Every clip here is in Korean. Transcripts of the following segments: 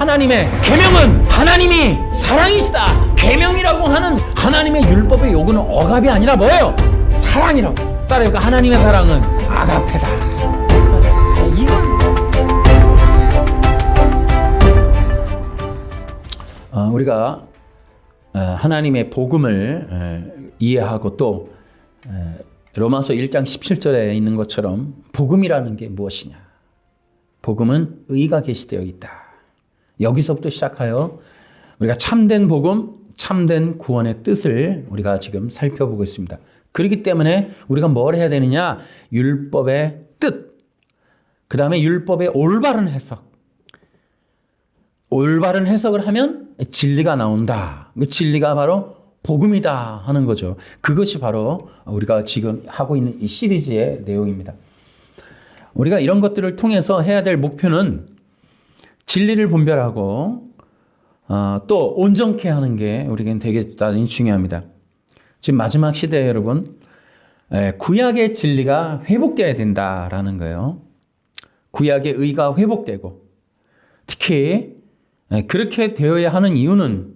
하나님의 계명은 하나님이 사랑이시다. 계명이라고 하는 하나님의 율법의 요구는 억압이 아니라 뭐예요? 사랑이라고. 따라해볼까? 하나님의 사랑은 아가페다. 이건 우리가 하나님의 복음을 이해하고 또 로마서 1장 17절에 있는 것처럼 복음이라는 게 무엇이냐? 복음은 의가 계시되어 있다. 여기서부터 시작하여 우리가 참된 복음, 참된 구원의 뜻을 우리가 지금 살펴보고 있습니다. 그렇기 때문에 우리가 뭘 해야 되느냐? 율법의 뜻, 그 다음에 율법의 올바른 해석. 올바른 해석을 하면 진리가 나온다. 그 진리가 바로 복음이다 하는 거죠. 그것이 바로 우리가 지금 하고 있는 이 시리즈의 내용입니다. 우리가 이런 것들을 통해서 해야 될 목표는 진리를 분별하고 또 온전케 하는 게 우리에겐 되게 대단히 중요합니다. 지금 마지막 시대에 여러분, 구약의 진리가 회복되어야 된다라는 거예요. 구약의 의가 회복되고 특히 그렇게 되어야 하는 이유는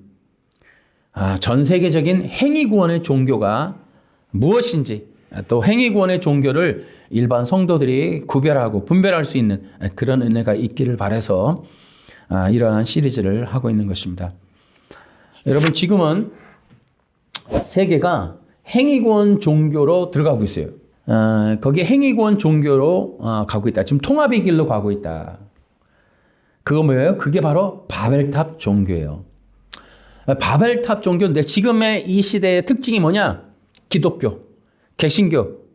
전 세계적인 행위구원의 종교가 무엇인지 또 행위구원의 종교를 일반 성도들이 구별하고 분별할 수 있는 그런 은혜가 있기를 바라서 이러한 시리즈를 하고 있는 것입니다. 여러분, 지금은 세계가 행위구원 종교로 들어가고 있어요. 거기에 행위구원 종교로 가고 있다. 지금 통합의 길로 가고 있다. 그거 뭐예요? 그게 바로 바벨탑 종교예요. 바벨탑 종교인데 지금의 이 시대의 특징이 뭐냐? 기독교, 개신교,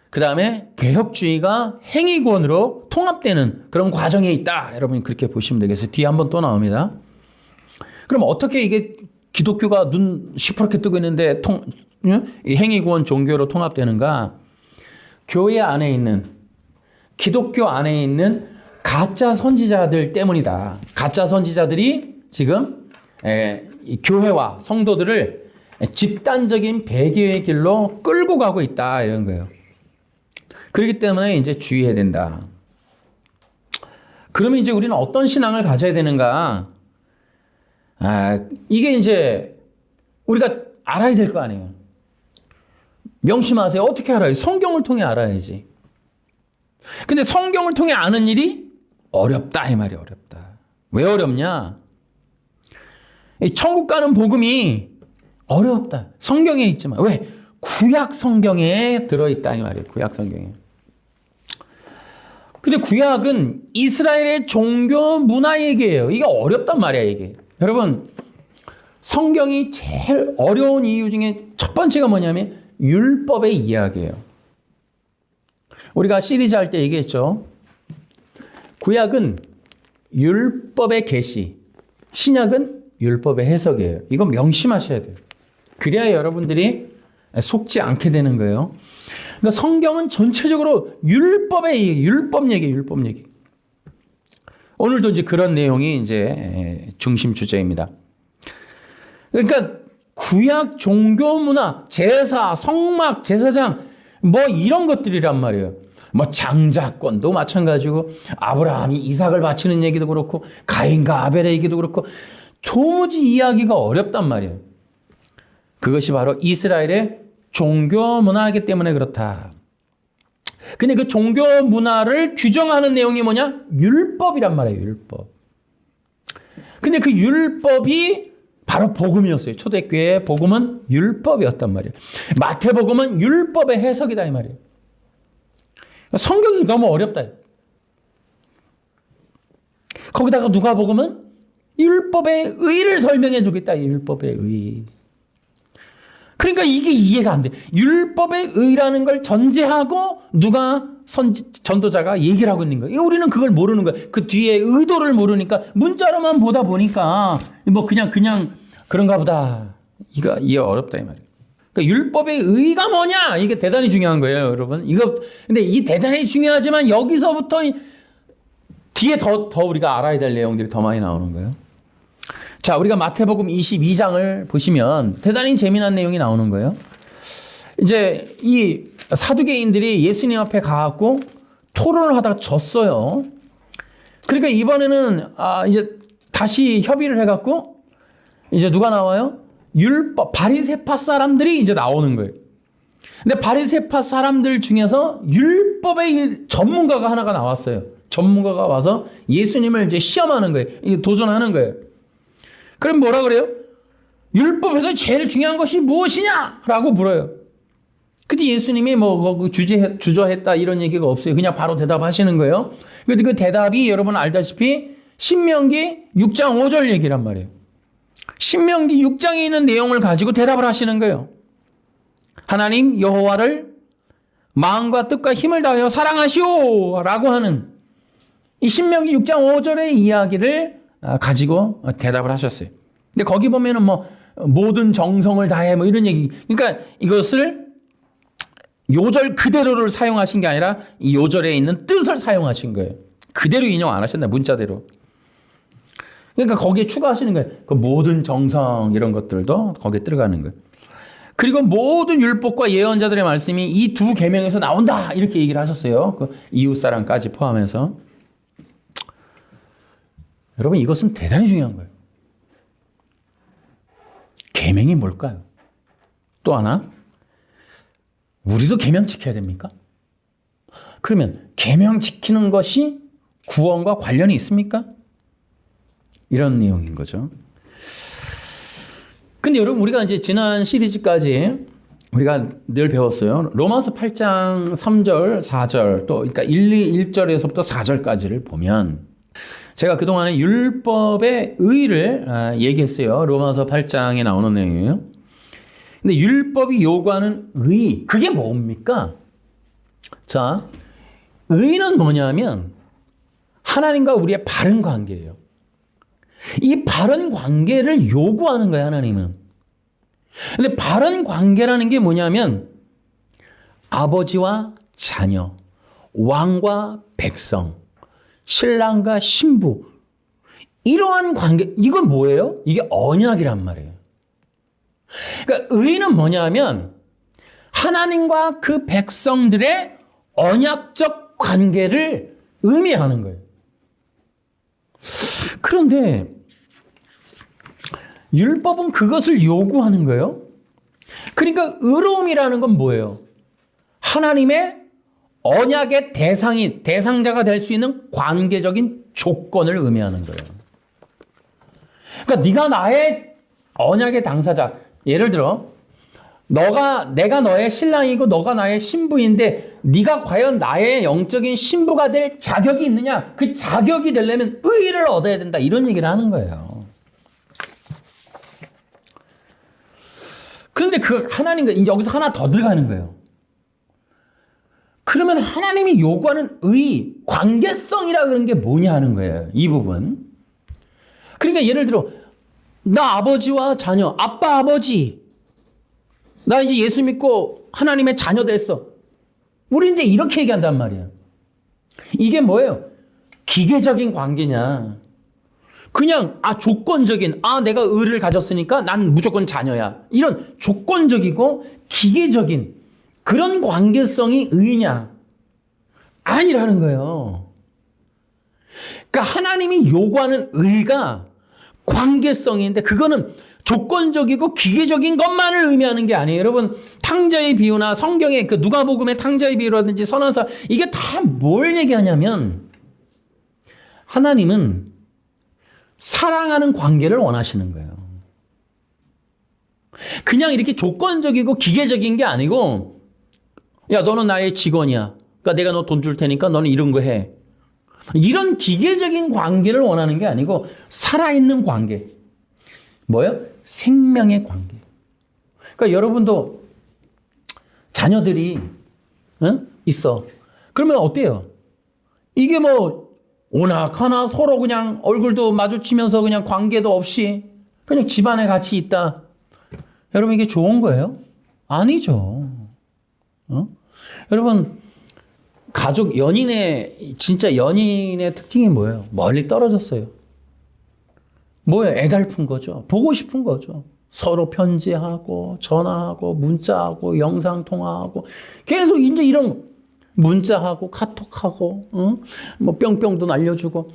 그 다음에 개혁주의가 행위구원으로 통합되는 그런 과정에 있다. 여러분이 그렇게 보시면 되겠어요. 뒤에 한번 또 나옵니다. 그럼 어떻게 이게 기독교가 눈 시퍼렇게 뜨고 있는데 행위구원 종교로 통합되는가? 교회 안에 있는, 기독교 안에 있는 가짜 선지자들 때문이다. 가짜 선지자들이 지금 이 교회와 성도들을 집단적인 배교의 길로 끌고 가고 있다. 이런 거예요. 그렇기 때문에 이제 주의해야 된다. 그러면 이제 우리는 어떤 신앙을 가져야 되는가? 이게 이제 우리가 알아야 될 거 아니에요. 명심하세요. 어떻게 알아요? 성경을 통해 알아야지. 근데 성경을 통해 아는 일이 어렵다. 이 말이 어렵다. 왜 어렵냐? 이 천국 가는 복음이 어렵다. 성경에 있지만 왜? 구약 성경에 들어있다. 이 말이에요. 구약 성경에. 근데 구약은 이스라엘의 종교 문화 얘기예요. 이게 어렵단 말이야, 이게. 여러분, 성경이 제일 어려운 이유 중에 첫 번째가 뭐냐면 율법의 이야기예요. 우리가 시리즈 할 때 얘기했죠. 구약은 율법의 계시, 신약은 율법의 해석이에요. 이거 명심하셔야 돼요. 그래야 여러분들이 속지 않게 되는 거예요. 그러니까 성경은 전체적으로 율법의 얘기, 율법 얘기. 오늘도 이제 그런 내용이 이제 중심 주제입니다. 그러니까 구약 종교 문화, 제사, 성막, 제사장 뭐 이런 것들이란 말이에요. 뭐 장자권도 마찬가지고 아브라함이 이삭을 바치는 얘기도 그렇고 가인과 아벨의 얘기도 그렇고 도무지 이해하기가 어렵단 말이에요. 그것이 바로 이스라엘의 종교 문화이기 때문에 그렇다. 근데 그 종교 문화를 규정하는 내용이 뭐냐? 율법이란 말이에요. 율법. 근데 그 율법이 바로 복음이었어요. 초대교회의 복음은 율법이었단 말이에요. 마태복음은 율법의 해석이다 이 말이에요. 성경이 너무 어렵다. 거기다가 누가복음은 율법의 의를 설명해 주겠다. 이 율법의 의. 그러니까 이게 이해가 안 돼. 율법의 의라는 걸 전제하고 누가 전도자가 얘기를 하고 있는 거예요. 우리는 그걸 모르는 거예요. 그 뒤에 의도를 모르니까 문자로만 보다 보니까 뭐 그냥 그런가 보다. 이거 이해 어렵다 이 말이에요. 그러니까 율법의 의가 뭐냐? 이게 대단히 중요한 거예요, 여러분. 근데 이 대단히 중요하지만 여기서부터 뒤에 더 우리가 알아야 될 내용들이 더 많이 나오는 거예요. 자, 우리가 마태복음 22장을 보시면 대단히 재미난 내용이 나오는 거예요. 이제 이 사두개인들이 예수님 앞에 가갖고 토론을 하다가 졌어요. 그러니까 이번에는 이제 다시 협의를 해갖고 이제 누가 나와요? 율법, 바리새파 사람들이 이제 나오는 거예요. 근데 바리새파 사람들 중에서 율법의 전문가가 하나가 나왔어요. 전문가가 와서 예수님을 이제 시험하는 거예요. 도전하는 거예요. 그럼 뭐라 그래요? 율법에서 제일 중요한 것이 무엇이냐라고 물어요. 근데 예수님이 주저했다 이런 얘기가 없어요. 그냥 바로 대답하시는 거예요. 근데 그 대답이 여러분 알다시피 신명기 6장 5절 얘기란 말이에요. 신명기 6장에 있는 내용을 가지고 대답을 하시는 거예요. 하나님 여호와를 마음과 뜻과 힘을 다하여 사랑하시오 라고 하는 이 신명기 6장 5절의 이야기를 가지고 대답을 하셨어요. 근데 거기 보면은 모든 정성을 다해 이런 얘기. 그러니까 이것을 요절 그대로를 사용하신 게 아니라 이 요절에 있는 뜻을 사용하신 거예요. 그대로 인용 안 하셨나 문자대로. 그러니까 거기에 추가하시는 거예요. 그 모든 정성 이런 것들도 거기에 들어가는 거예요. 그리고 모든 율법과 예언자들의 말씀이 이 두 계명에서 나온다 이렇게 얘기를 하셨어요. 그 이웃사랑까지 포함해서. 여러분 이것은 대단히 중요한 거예요. 계명이 뭘까요? 또 하나, 우리도 계명 지켜야 됩니까? 그러면 계명 지키는 것이 구원과 관련이 있습니까? 이런 내용인 거죠. 근데 여러분 우리가 이제 지난 시리즈까지 우리가 늘 배웠어요. 로마서 8장 3절, 4절 또 그러니까 1절에서부터 4절까지를 보면 제가 그동안에 율법의 의의를 얘기했어요. 로마서 8장에 나오는 내용이에요. 근데 율법이 요구하는 의의, 그게 뭡니까? 자, 의의는 뭐냐면 하나님과 우리의 바른 관계예요. 이 바른 관계를 요구하는 거예요, 하나님은. 근데 바른 관계라는 게 뭐냐면 아버지와 자녀, 왕과 백성, 신랑과 신부, 이러한 관계, 이건 뭐예요? 이게 언약이란 말이에요. 그러니까 의는 뭐냐면 하나님과 그 백성들의 언약적 관계를 의미하는 거예요. 그런데 율법은 그것을 요구하는 거예요. 그러니까 의로움이라는 건 뭐예요? 하나님의 언약의 대상자가 될 수 있는 관계적인 조건을 의미하는 거예요. 그러니까 네가 나의 언약의 당사자. 예를 들어 내가 너의 신랑이고 너가 나의 신부인데 네가 과연 나의 영적인 신부가 될 자격이 있느냐? 그 자격이 되려면 의의를 얻어야 된다. 이런 얘기를 하는 거예요. 그런데 하나님과 이제 여기서 하나 더 들어가는 거예요. 그러면 하나님이 요구하는 의의, 관계성이라 그런 게 뭐냐 하는 거예요. 이 부분. 그러니까 예를 들어 나 아버지와 자녀, 아빠 아버지, 나 이제 예수 믿고 하나님의 자녀 됐어. 우리 이제 이렇게 얘기한단 말이야. 이게 뭐예요? 기계적인 관계냐? 그냥 조건적인 내가 의를 가졌으니까 난 무조건 자녀야. 이런 조건적이고 기계적인 그런 관계성이 의냐? 아니라는 거예요. 그러니까 하나님이 요구하는 의가 관계성인데 그거는 조건적이고 기계적인 것만을 의미하는 게 아니에요. 여러분 탕자의 비유나 성경의 그 누가복음의 탕자의 비유라든지 선언서 이게 다 뭘 얘기하냐면 하나님은 사랑하는 관계를 원하시는 거예요. 그냥 이렇게 조건적이고 기계적인 게 아니고 야 너는 나의 직원이야. 그러니까 내가 너 돈 줄 테니까 너는 이런 거 해. 이런 기계적인 관계를 원하는 게 아니고 살아있는 관계. 뭐예요? 생명의 관계. 그러니까 여러분도 자녀들이 있어. 그러면 어때요? 이게 오나카나 서로 그냥 얼굴도 마주치면서 그냥 관계도 없이 그냥 집안에 같이 있다. 여러분 이게 좋은 거예요? 아니죠. 여러분 가족 진짜 연인의 특징이 뭐예요? 멀리 떨어졌어요. 뭐예요? 애달픈 거죠. 보고 싶은 거죠. 서로 편지하고 전화하고 문자하고 영상통화하고 계속 이제 이런 문자하고 카톡하고 뿅뿅도 날려주고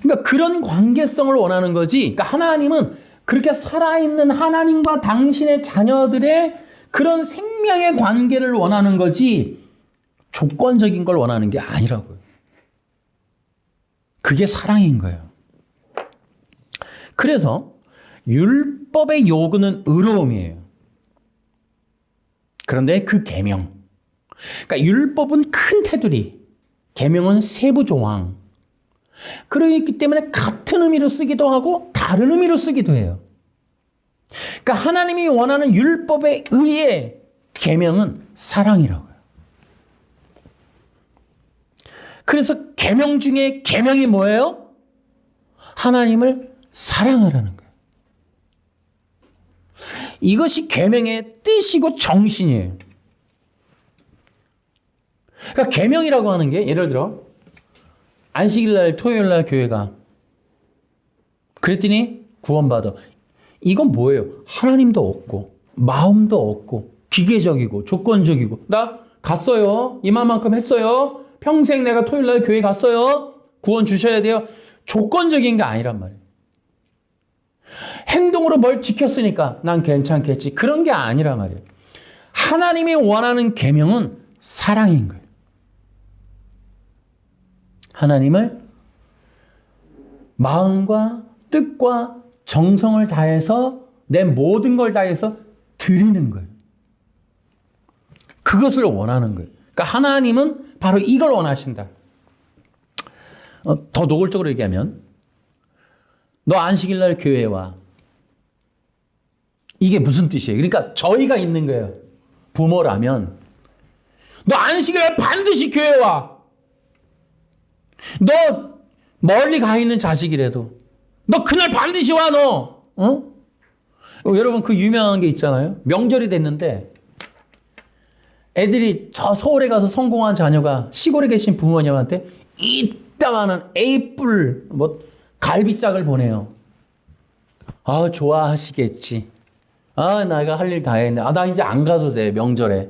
그러니까 그런 관계성을 원하는 거지. 그러니까 하나님은 그렇게 살아있는 하나님과 당신의 자녀들의 그런 생명의 관계를 원하는 거지 조건적인 걸 원하는 게 아니라고요. 그게 사랑인 거예요. 그래서 율법의 요구는 의로움이에요. 그런데 그 계명, 그러니까 율법은 큰 테두리, 계명은 세부 조항. 그렇기 때문에 같은 의미로 쓰기도 하고 다른 의미로 쓰기도 해요. 그러니까 하나님이 원하는 율법에 의해 계명은 사랑이라고요. 그래서 계명 중에 계명이 뭐예요? 하나님을 사랑하라는 거예요. 이것이 계명의 뜻이고 정신이에요. 그러니까 계명이라고 하는 게 예를 들어 안식일 날 토요일 날 교회 가. 그랬더니 구원받아. 이건 뭐예요? 하나님도 없고 마음도 없고 기계적이고 조건적이고 나 갔어요. 이만큼 했어요. 평생 내가 토요일 날 교회 갔어요. 구원 주셔야 돼요. 조건적인 게 아니란 말이에요. 행동으로 뭘 지켰으니까 난 괜찮겠지. 그런 게 아니란 말이에요. 하나님이 원하는 계명은 사랑인 거예요. 하나님을 마음과 뜻과 정성을 다해서 내 모든 걸 다해서 드리는 거예요. 그것을 원하는 거예요. 그러니까 하나님은 바로 이걸 원하신다. 더 노골적으로 얘기하면 너 안식일 날 교회에 와. 이게 무슨 뜻이에요? 그러니까 저희가 있는 거예요. 부모라면 너 안식일 날 반드시 교회에 와. 너 멀리 가 있는 자식이라도 너 그날 반드시 와 너. 여러분 그 유명한 게 있잖아요. 명절이 됐는데 애들이 저 서울에 가서 성공한 자녀가 시골에 계신 부모님한테 이따만한 A뿔 뭐 갈비짝을 보내요. 아 좋아하시겠지. 아 내가 할 일 다 했네. 아 나 이제 안 가도 돼 명절에.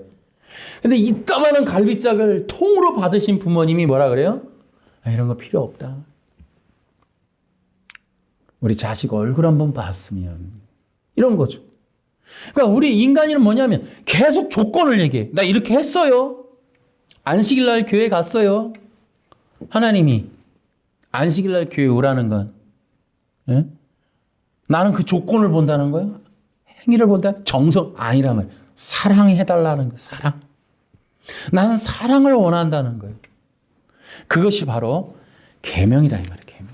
근데 이따만한 갈비짝을 통으로 받으신 부모님이 뭐라 그래요? 아, 이런 거 필요 없다. 우리 자식 얼굴 한번 봤으면 이런 거죠. 그러니까 우리 인간이는 뭐냐면 계속 조건을 얘기해. 나 이렇게 했어요. 안식일 날 교회 갔어요. 하나님이 안식일 날 교회 오라는 건 예? 나는 그 조건을 본다는 거예요. 행위를 본다. 정성 아니란 말이에요. 사랑해달라는 거예요. 사랑. 나는 사랑을 원한다는 거예요. 그것이 바로 계명이다 이 말이에요. 계명.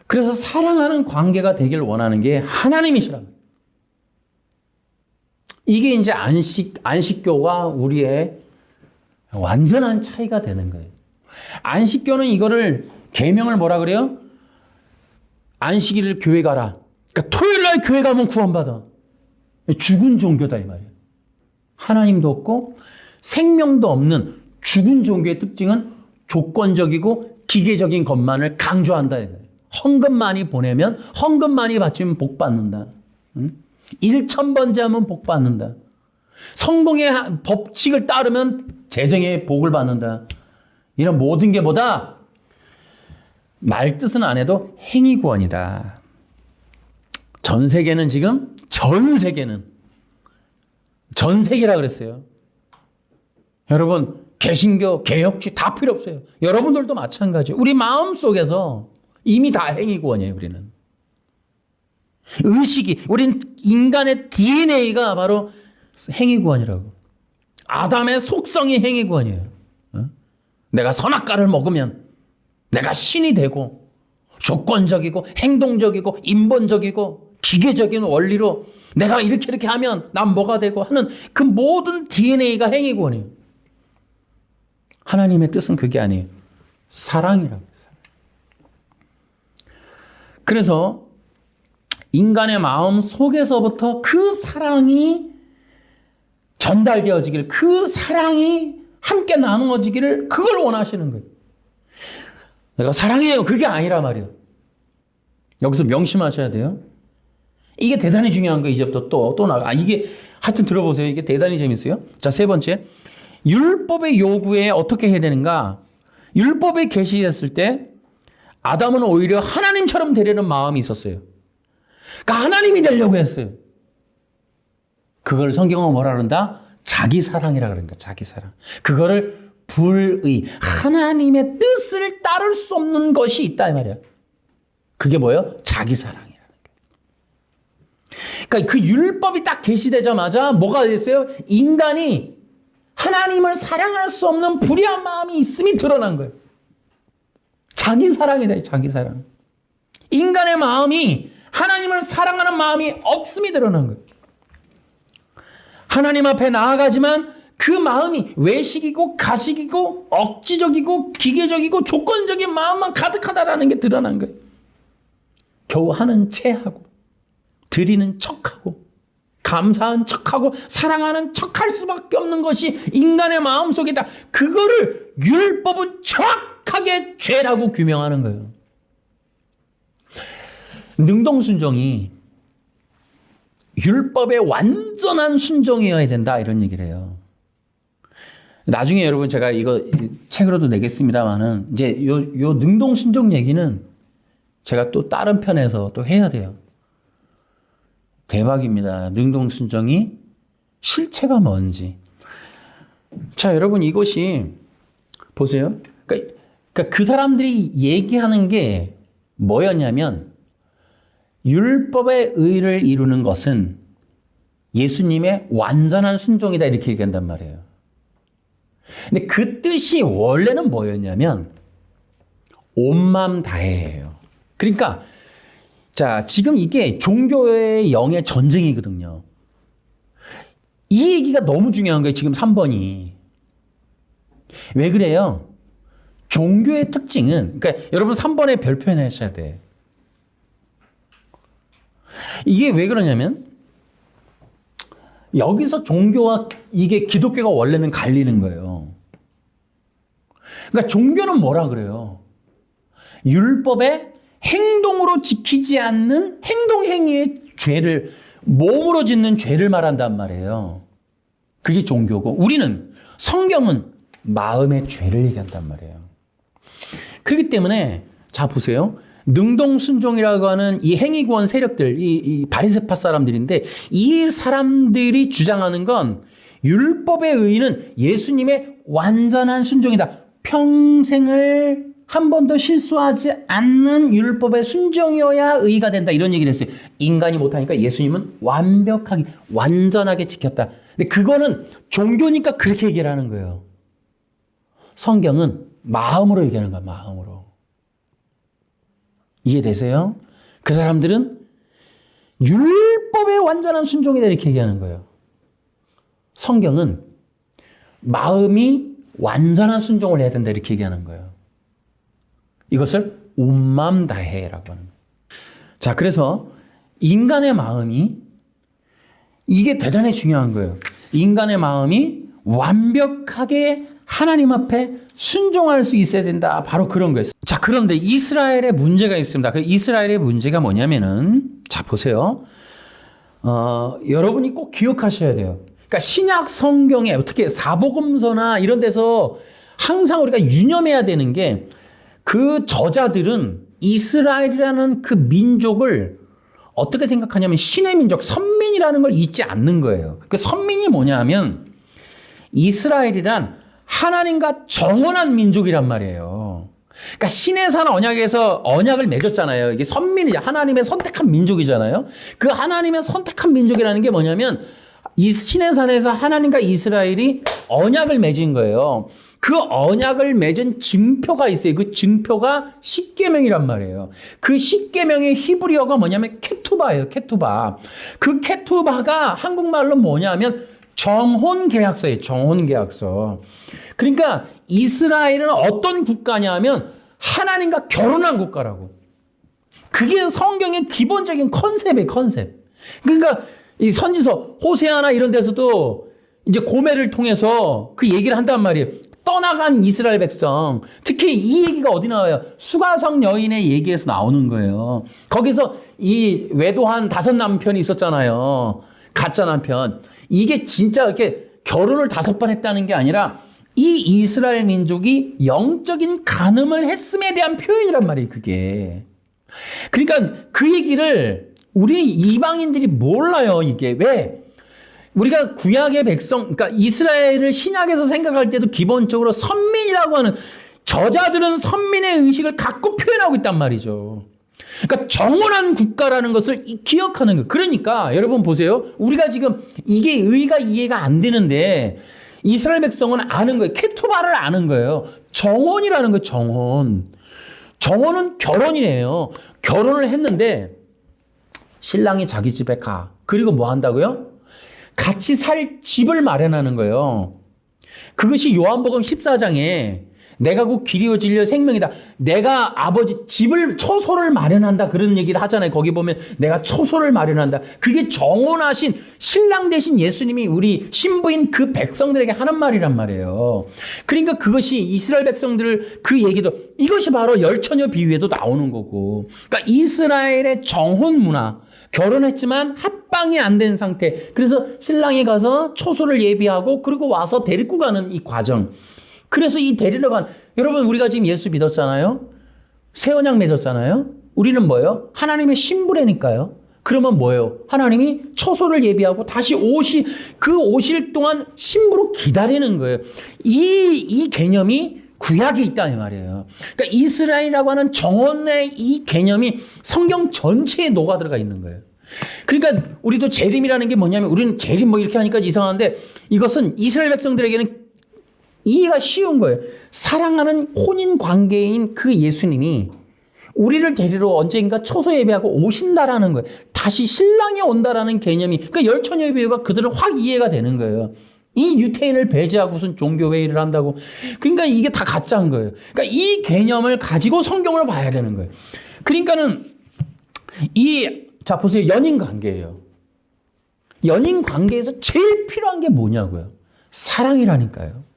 그래서 사랑하는 관계가 되길 원하는 게 하나님이시라는 거예요. 이게 이제 안식교와 우리의 완전한 차이가 되는 거예요. 안식교는 이거를 계명을 뭐라 그래요? 안식일을 교회 가라. 그러니까 토요일 날 교회 가면 구원받아. 죽은 종교다 이 말이에요. 하나님도 없고 생명도 없는 죽은 종교의 특징은 조건적이고 기계적인 것만을 강조한다. 헌금 많이 보내면 헌금 많이 바치면 복 받는다. 1,000번째 하면 복 받는다. 성공의 법칙을 따르면 재정의 복을 받는다. 이런 모든 게 뭐다? 말 뜻은 안 해도 행위 구원이다. 전 세계는 지금 전 세계라 그랬어요. 여러분 개신교, 개혁주의 다 필요 없어요. 여러분들도 마찬가지예요. 우리 마음속에서 이미 다 행위 구원이에요. 우리는. 의식이 우린 인간의 DNA가 바로 행위 구원이라고. 아담의 속성이 행위 구원이에요. 내가 선악과를 먹으면 내가 신이 되고 조건적이고 행동적이고 인본적이고 기계적인 원리로 내가 이렇게 하면 난 뭐가 되고 하는 그 모든 DNA가 행위 구원이에요. 하나님의 뜻은 그게 아니에요. 사랑이라고. 그래서 인간의 마음 속에서부터 그 사랑이 전달되어지기를, 그 사랑이 함께 나누어지기를 그걸 원하시는 거예요. 내가 사랑해요. 그게 아니라 말이에요. 여기서 명심하셔야 돼요. 이게 대단히 중요한 거예요. 이제부터 또 나가. 이게 하여튼 들어보세요. 이게 대단히 재밌어요. 자, 세 번째. 율법의 요구에 어떻게 해야 되는가? 율법에 계시됐을 때 아담은 오히려 하나님처럼 되려는 마음이 있었어요. 그러니까 하나님이 되려고 했어요. 그걸 성경은 뭐라 그런다? 자기 사랑이라 그러니까 자기 사랑. 그거를 불의, 하나님의 뜻을 따를 수 없는 것이 있다 이 말이야. 그게 뭐예요? 자기 사랑이라는 게. 그러니까 그 율법이 딱 계시되자마자 뭐가 됐어요? 인간이 하나님을 사랑할 수 없는 불의한 마음이 있음이 드러난 거예요. 자기 사랑이다, 자기 사랑. 인간의 마음이 하나님을 사랑하는 마음이 없음이 드러난 거예요. 하나님 앞에 나아가지만 그 마음이 외식이고 가식이고 억지적이고 기계적이고 조건적인 마음만 가득하다라는 게 드러난 거예요. 겨우 하는 체하고 드리는 척하고 감사한 척하고 사랑하는 척할 수밖에 없는 것이 인간의 마음속에 있다. 그거를 율법은 정확하게 죄라고 규명하는 거예요. 능동순종이 율법의 완전한 순종이어야 된다 이런 얘기를 해요. 나중에 여러분 제가 이거 책으로도 내겠습니다만은 이제 요 능동순종 얘기는 제가 또 다른 편에서 또 해야 돼요. 대박입니다. 능동순종이 실체가 뭔지. 자, 여러분 이것이 보세요. 그러니까 그 사람들이 얘기하는 게 뭐였냐면 율법의 의를 이루는 것은 예수님의 완전한 순종이다 이렇게 얘기한단 말이에요. 근데 그 뜻이 원래는 뭐였냐면 온 마음 다해예요. 그러니까 자, 지금 이게 종교의 영의 전쟁이거든요. 이 얘기가 너무 중요한 거예요. 지금 3번이. 왜 그래요? 종교의 특징은 그러니까 여러분 3번에 별표 해내셔야 돼. 이게 왜 그러냐면 여기서 종교와 이게 기독교가 원래는 갈리는 거예요. 그러니까 종교는 뭐라 그래요? 율법의 행동으로 지키지 않는 행동 행위의 죄를 몸으로 짓는 죄를 말한단 말이에요. 그게 종교고 우리는 성경은 마음의 죄를 얘기한단 말이에요. 그렇기 때문에 자 보세요. 능동순종이라고 하는 이 행위구원 세력들, 이 바리새파 사람들인데 이 사람들이 주장하는 건 율법의 의는 예수님의 완전한 순종이다. 평생을 한 번도 실수하지 않는 율법의 순종이어야 의가 된다. 이런 얘기를 했어요. 인간이 못하니까 예수님은 완벽하게, 완전하게 지켰다. 근데 그거는 종교니까 그렇게 얘기를 하는 거예요. 성경은 마음으로 얘기하는 거야, 마음으로. 이해되세요? 그 사람들은 율법의 완전한 순종이다 이렇게 얘기하는 거예요. 성경은 마음이 완전한 순종을 해야 된다 이렇게 얘기하는 거예요. 이것을 온 마음 다해라고 하는 거예요. 자, 그래서 인간의 마음이 이게 대단히 중요한 거예요. 인간의 마음이 완벽하게 하나님 앞에 순종할 수 있어야 된다. 바로 그런 거예요. 자, 그런데 이스라엘의 문제가 있습니다. 그 이스라엘의 문제가 뭐냐면은 자, 보세요. 여러분이 꼭 기억하셔야 돼요. 그러니까 신약 성경에 특히 사복음서나 이런 데서 항상 우리가 유념해야 되는 게 그 저자들은 이스라엘이라는 그 민족을 어떻게 생각하냐면 신의 민족, 선민이라는 걸 잊지 않는 거예요. 그 선민이 뭐냐 하면 이스라엘이란 하나님과 정원한 민족이란 말이에요. 그러니까 신의 산 언약에서 언약을 맺었잖아요. 이게 선민이자 하나님의 선택한 민족이잖아요. 그 하나님의 선택한 민족이라는 게 뭐냐면 이 신의 산에서 하나님과 이스라엘이 언약을 맺은 거예요. 그 언약을 맺은 증표가 있어요. 그 증표가 십계명이란 말이에요. 그 십계명의 히브리어가 뭐냐면 케투바예요. 케투바. 그 케투바가 한국말로 뭐냐면 정혼계약서예요. 정혼계약서. 그러니까 이스라엘은 어떤 국가냐면 하나님과 결혼한 국가라고. 그게 성경의 기본적인 컨셉이에요. 컨셉. 그러니까 이 선지서 호세아나 이런 데서도 이제 고멜을 통해서 그 얘기를 한단 말이에요. 떠나간 이스라엘 백성. 특히 이 얘기가 어디 나와요? 수가성 여인의 얘기에서 나오는 거예요. 거기서 이 외도한 5 남편이 있었잖아요. 가짜 남편. 이게 진짜 이렇게 결혼을 5번 했다는 게 아니라 이 이스라엘 민족이 영적인 간음을 했음에 대한 표현이란 말이에요, 그게. 그러니까 그 얘기를 우리 이방인들이 몰라요, 이게. 왜? 우리가 구약의 백성, 그러니까 이스라엘을 신약에서 생각할 때도 기본적으로 선민이라고 하는, 저자들은 선민의 의식을 갖고 표현하고 있단 말이죠. 그러니까 정원한 국가라는 것을 기억하는 거예요. 그러니까 여러분 보세요. 우리가 지금 이게 의가 이해가 안 되는데 이스라엘 백성은 아는 거예요. 케투바를 아는 거예요. 정원이라는 거예요. 정원. 정원은 결혼이에요. 결혼을 했는데 신랑이 자기 집에 가. 그리고 뭐 한다고요? 같이 살 집을 마련하는 거예요. 그것이 요한복음 14장에 내가 곧 길이요 진리요 생명이다. 내가 아버지 집을 처소를 마련한다 그런 얘기를 하잖아요. 거기 보면 내가 처소를 마련한다. 그게 정혼하신 신랑 대신 예수님이 우리 신부인 그 백성들에게 하는 말이란 말이에요. 그러니까 그것이 이스라엘 백성들 그 얘기도 이것이 바로 열처녀 비유에도 나오는 거고. 그러니까 이스라엘의 정혼 문화, 결혼했지만 합방이 안 된 상태. 그래서 신랑이 가서 처소를 예비하고 그리고 와서 데리고 가는 이 과정. 그래서 이 데리러 간, 여러분 우리가 지금 예수 믿었잖아요. 새 언약 맺었잖아요. 우리는 뭐예요? 하나님의 신부라니까요. 그러면 뭐예요? 하나님이 처소를 예비하고 다시 오실 동안 신부로 기다리는 거예요. 이 개념이 구약에 있다는 말이에요. 그러니까 이스라엘이라고 하는 정원의 이 개념이 성경 전체에 녹아 들어가 있는 거예요. 그러니까 우리도 재림이라는 게 뭐냐면 우리는 재림 뭐 이렇게 하니까 이상한데 이것은 이스라엘 백성들에게는 이해가 쉬운 거예요. 사랑하는 혼인 관계인 그 예수님이 우리를 데리러 언젠가 초소 예배하고 오신다라는 거예요. 다시 신랑이 온다라는 개념이, 그러니까 열처녀 비유가 그들은 확 이해가 되는 거예요. 이 유태인을 배제하고 무슨 종교 회의를 한다고. 그러니까 이게 다 가짜인 거예요. 그러니까 이 개념을 가지고 성경을 봐야 되는 거예요. 그러니까는 자 보세요. 연인 관계예요. 연인 관계에서 제일 필요한 게 뭐냐고요? 사랑이라니까요.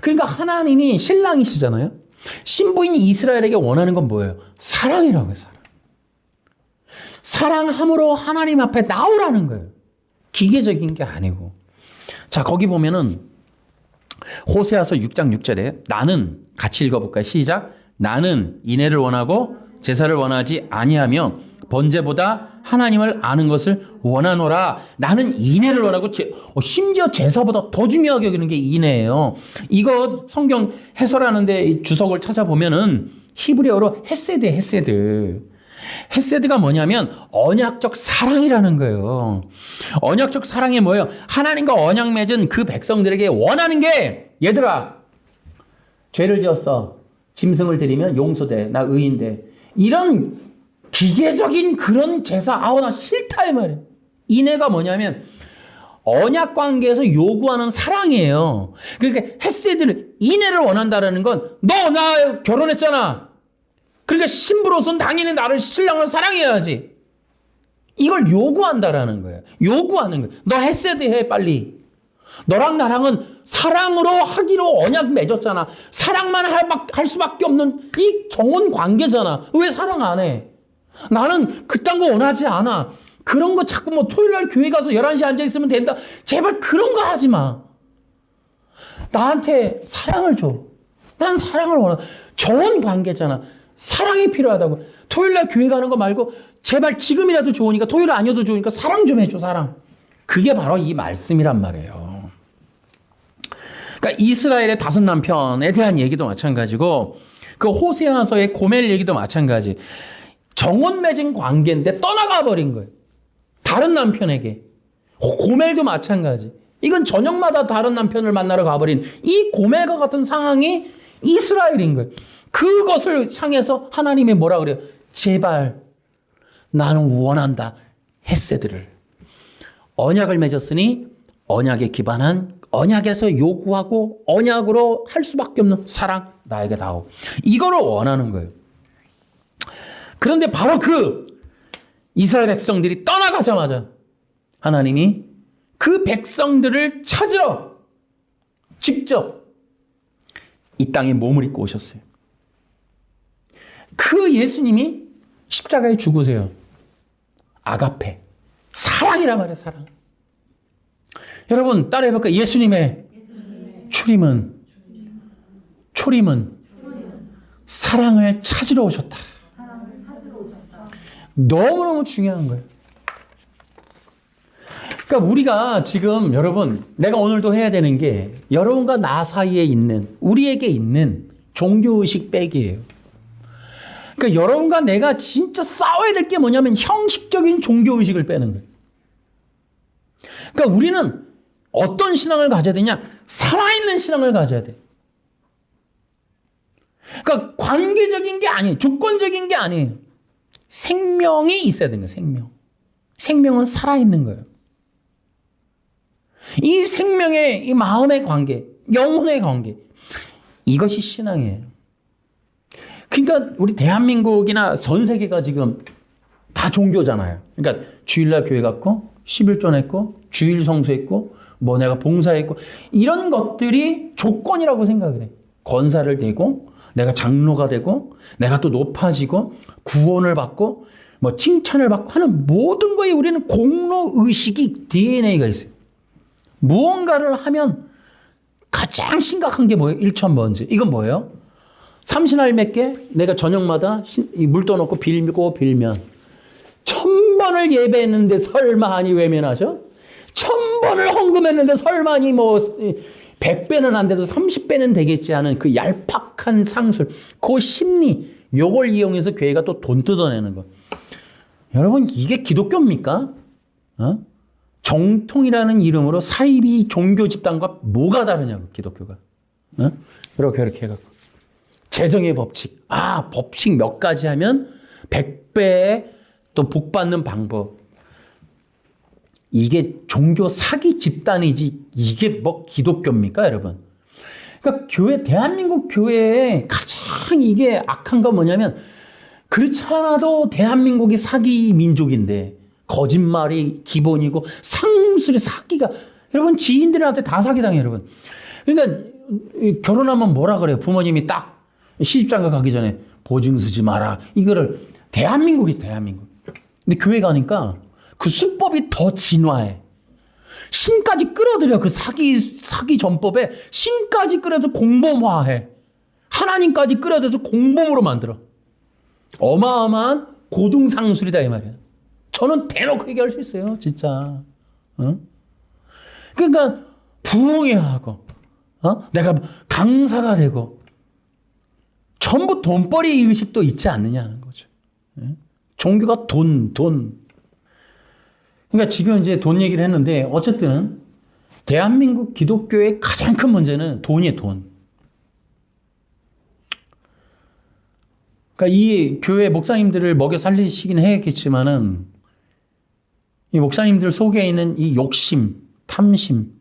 그러니까 하나님이 신랑이시잖아요. 신부인 이스라엘에게 원하는 건 뭐예요? 사랑이라고요. 사랑함으로 하나님 앞에 나오라는 거예요. 기계적인 게 아니고. 자, 거기 보면은 호세아서 6장 6절에 나는, 같이 읽어볼까요? 시작. 나는 인애를 원하고 제사를 원하지 아니하며 번제보다 하나님을 아는 것을 원하노라. 나는 인애를 원하고 심지어 제사보다 더 중요하게 여기는 게 인애예요. 이거 성경 해설하는데 주석을 찾아보면은 히브리어로 헤세드. 헤세드가 뭐냐면 언약적 사랑이라는 거예요. 언약적 사랑이 뭐예요? 하나님과 언약 맺은 그 백성들에게 원하는 게, 얘들아 죄를 지었어. 짐승을 드리면 용서돼. 나 의인돼. 이런 기계적인 그런 제사, 나 싫다 이 말이에요. 인애가 뭐냐면 언약 관계에서 요구하는 사랑이에요. 그러니까 헤세드를, 인애를 원한다라는 건 너 나 결혼했잖아. 그러니까 신부로서는 당연히 나를, 신랑을 사랑해야지. 이걸 요구한다라는 거예요. 요구하는 거예요. 너 헤세드 해 빨리. 너랑 나랑은 사랑으로 하기로 언약 맺었잖아. 사랑만 할 수밖에 없는 이 정혼 관계잖아. 왜 사랑 안 해? 나는 그딴 거 원하지 않아. 그런 거 자꾸 뭐 토요일 날 교회 가서 11시에 앉아있으면 된다. 제발 그런 거 하지 마. 나한테 사랑을 줘. 난 사랑을 원해. 정원 관계잖아. 사랑이 필요하다고. 토요일 날 교회 가는 거 말고 제발 지금이라도 좋으니까, 토요일 아니어도 좋으니까 사랑 좀 해줘, 사랑. 그게 바로 이 말씀이란 말이에요. 그러니까 이스라엘의 5 남편에 대한 얘기도 마찬가지고 그 호세아서의 고멜 얘기도 마찬가지. 정원 맺은 관계인데 떠나가 버린 거예요. 다른 남편에게. 고멜도 마찬가지. 이건 저녁마다 다른 남편을 만나러 가버린 이 고멜과 같은 상황이 이스라엘인 거예요. 그것을 향해서 하나님이 뭐라 그래요? 제발 나는 원한다. 헤세드를. 언약을 맺었으니 언약에 기반한, 언약에서 요구하고 언약으로 할 수밖에 없는 사랑 나에게 다오. 이거를 원하는 거예요. 그런데 바로 그 이스라엘 백성들이 떠나가자마자 하나님이 그 백성들을 찾으러 직접 이 땅에 몸을 입고 오셨어요. 그 예수님이 십자가에 죽으세요. 아가페. 사랑이란 말이에요, 사랑. 여러분 따라해볼까요? 예수님의 초림은 사랑을 찾으러 오셨다. 너무너무 중요한 거예요. 그러니까 우리가 지금 여러분, 내가 오늘도 해야 되는 게 여러분과 나 사이에 있는, 우리에게 있는 종교의식 빼기예요. 그러니까 여러분과 내가 진짜 싸워야 될 게 뭐냐면 형식적인 종교의식을 빼는 거예요. 그러니까 우리는 어떤 신앙을 가져야 되냐? 살아있는 신앙을 가져야 돼. 그러니까 관계적인 게 아니에요. 주권적인 게 아니에요. 생명이 있어야 되는 거예요. 생명. 생명은 살아있는 거예요. 이 생명의, 이 마음의 관계, 영혼의 관계, 이것이 신앙이에요. 그러니까 우리 대한민국이나 전 세계가 지금 다 종교잖아요. 그러니까 주일날 교회 갔고 11조 냈고 주일 성수했고 뭐 내가 봉사했고 이런 것들이 조건이라고 생각을 해. 권사를 되고 내가 장로가 되고 내가 또 높아지고 구원을 받고 뭐 칭찬을 받고 하는 모든 거에 우리는 공로의식이 DNA가 있어요. 무언가를 하면 가장 심각한 게 뭐예요? 일천번째. 이건 뭐예요? 삼신할 몇 개? 내가 저녁마다 물 떠놓고 빌면 1000번을 예배했는데 설마하니 외면하셔? 1000번을 헌금했는데 설마하니 뭐 100배는 안 돼도 30배는 되겠지 하는 그 얄팍한 상술, 그 심리, 요걸 이용해서 교회가 또 돈 뜯어내는 것. 여러분, 이게 기독교입니까? 정통이라는 이름으로 사이비 종교 집단과 뭐가 다르냐고, 기독교가. 이렇게 해갖고. 재정의 법칙. 법칙 몇 가지 하면 100배 또 복 받는 방법. 이게 종교 사기 집단이지, 이게 뭐 기독교입니까, 여러분? 그러니까 대한민국 교회에 가장 이게 악한 건 뭐냐면, 그렇지 않아도 대한민국이 사기 민족인데, 거짓말이 기본이고, 상술의 사기가, 여러분, 지인들한테 다 사기당해요, 여러분. 그러니까, 결혼하면 뭐라 그래요? 부모님이 딱 시집장가 가기 전에 보증 쓰지 마라. 이거를, 대한민국. 근데 교회 가니까, 그 수법이 더 진화해. 신까지 끌어들여. 그 사기 전법에 신까지 끌어서 공범화해. 하나님까지 끌어들여서 공범으로 만들어. 어마어마한 고등상술이다 이 말이야. 저는 대놓고 얘기할 수 있어요. 진짜. 그러니까 부흥회하고 내가 강사가 되고 전부 돈벌이 의식도 있지 않느냐는 거죠. 종교가 돈. 그러니까 지금 이제 돈 얘기를 했는데 어쨌든 대한민국 기독교의 가장 큰 문제는 돈이에요, 돈. 그러니까 이 교회 목사님들을 먹여 살리시긴 해야겠지만은 이 목사님들 속에 있는 이 욕심, 탐심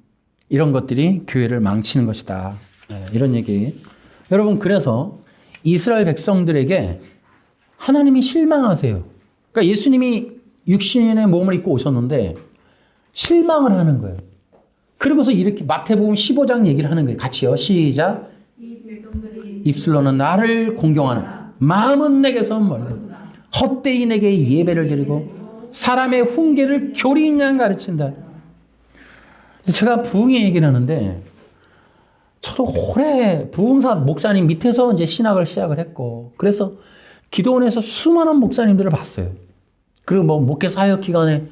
이런 것들이 교회를 망치는 것이다. 이런 얘기. 여러분, 그래서 이스라엘 백성들에게 하나님이 실망하세요. 그러니까 예수님이 육신의 몸을 입고 오셨는데 실망을 하는 거예요. 그리고서 이렇게 마태복음 15장 얘기를 하는 거예요. 같이요. 시작. 입술로는 나를 공경하나 마음은 내게서 멀고 헛되이 내게 예배를 드리고 사람의 훈계를 교리인 양 가르친다. 제가 부흥회 얘기를 하는데 저도 오래 부흥사 목사님 밑에서 이제 신학을 시작을 했고 그래서 기도원에서 수많은 목사님들을 봤어요. 그리고 뭐 목회 사역 기간에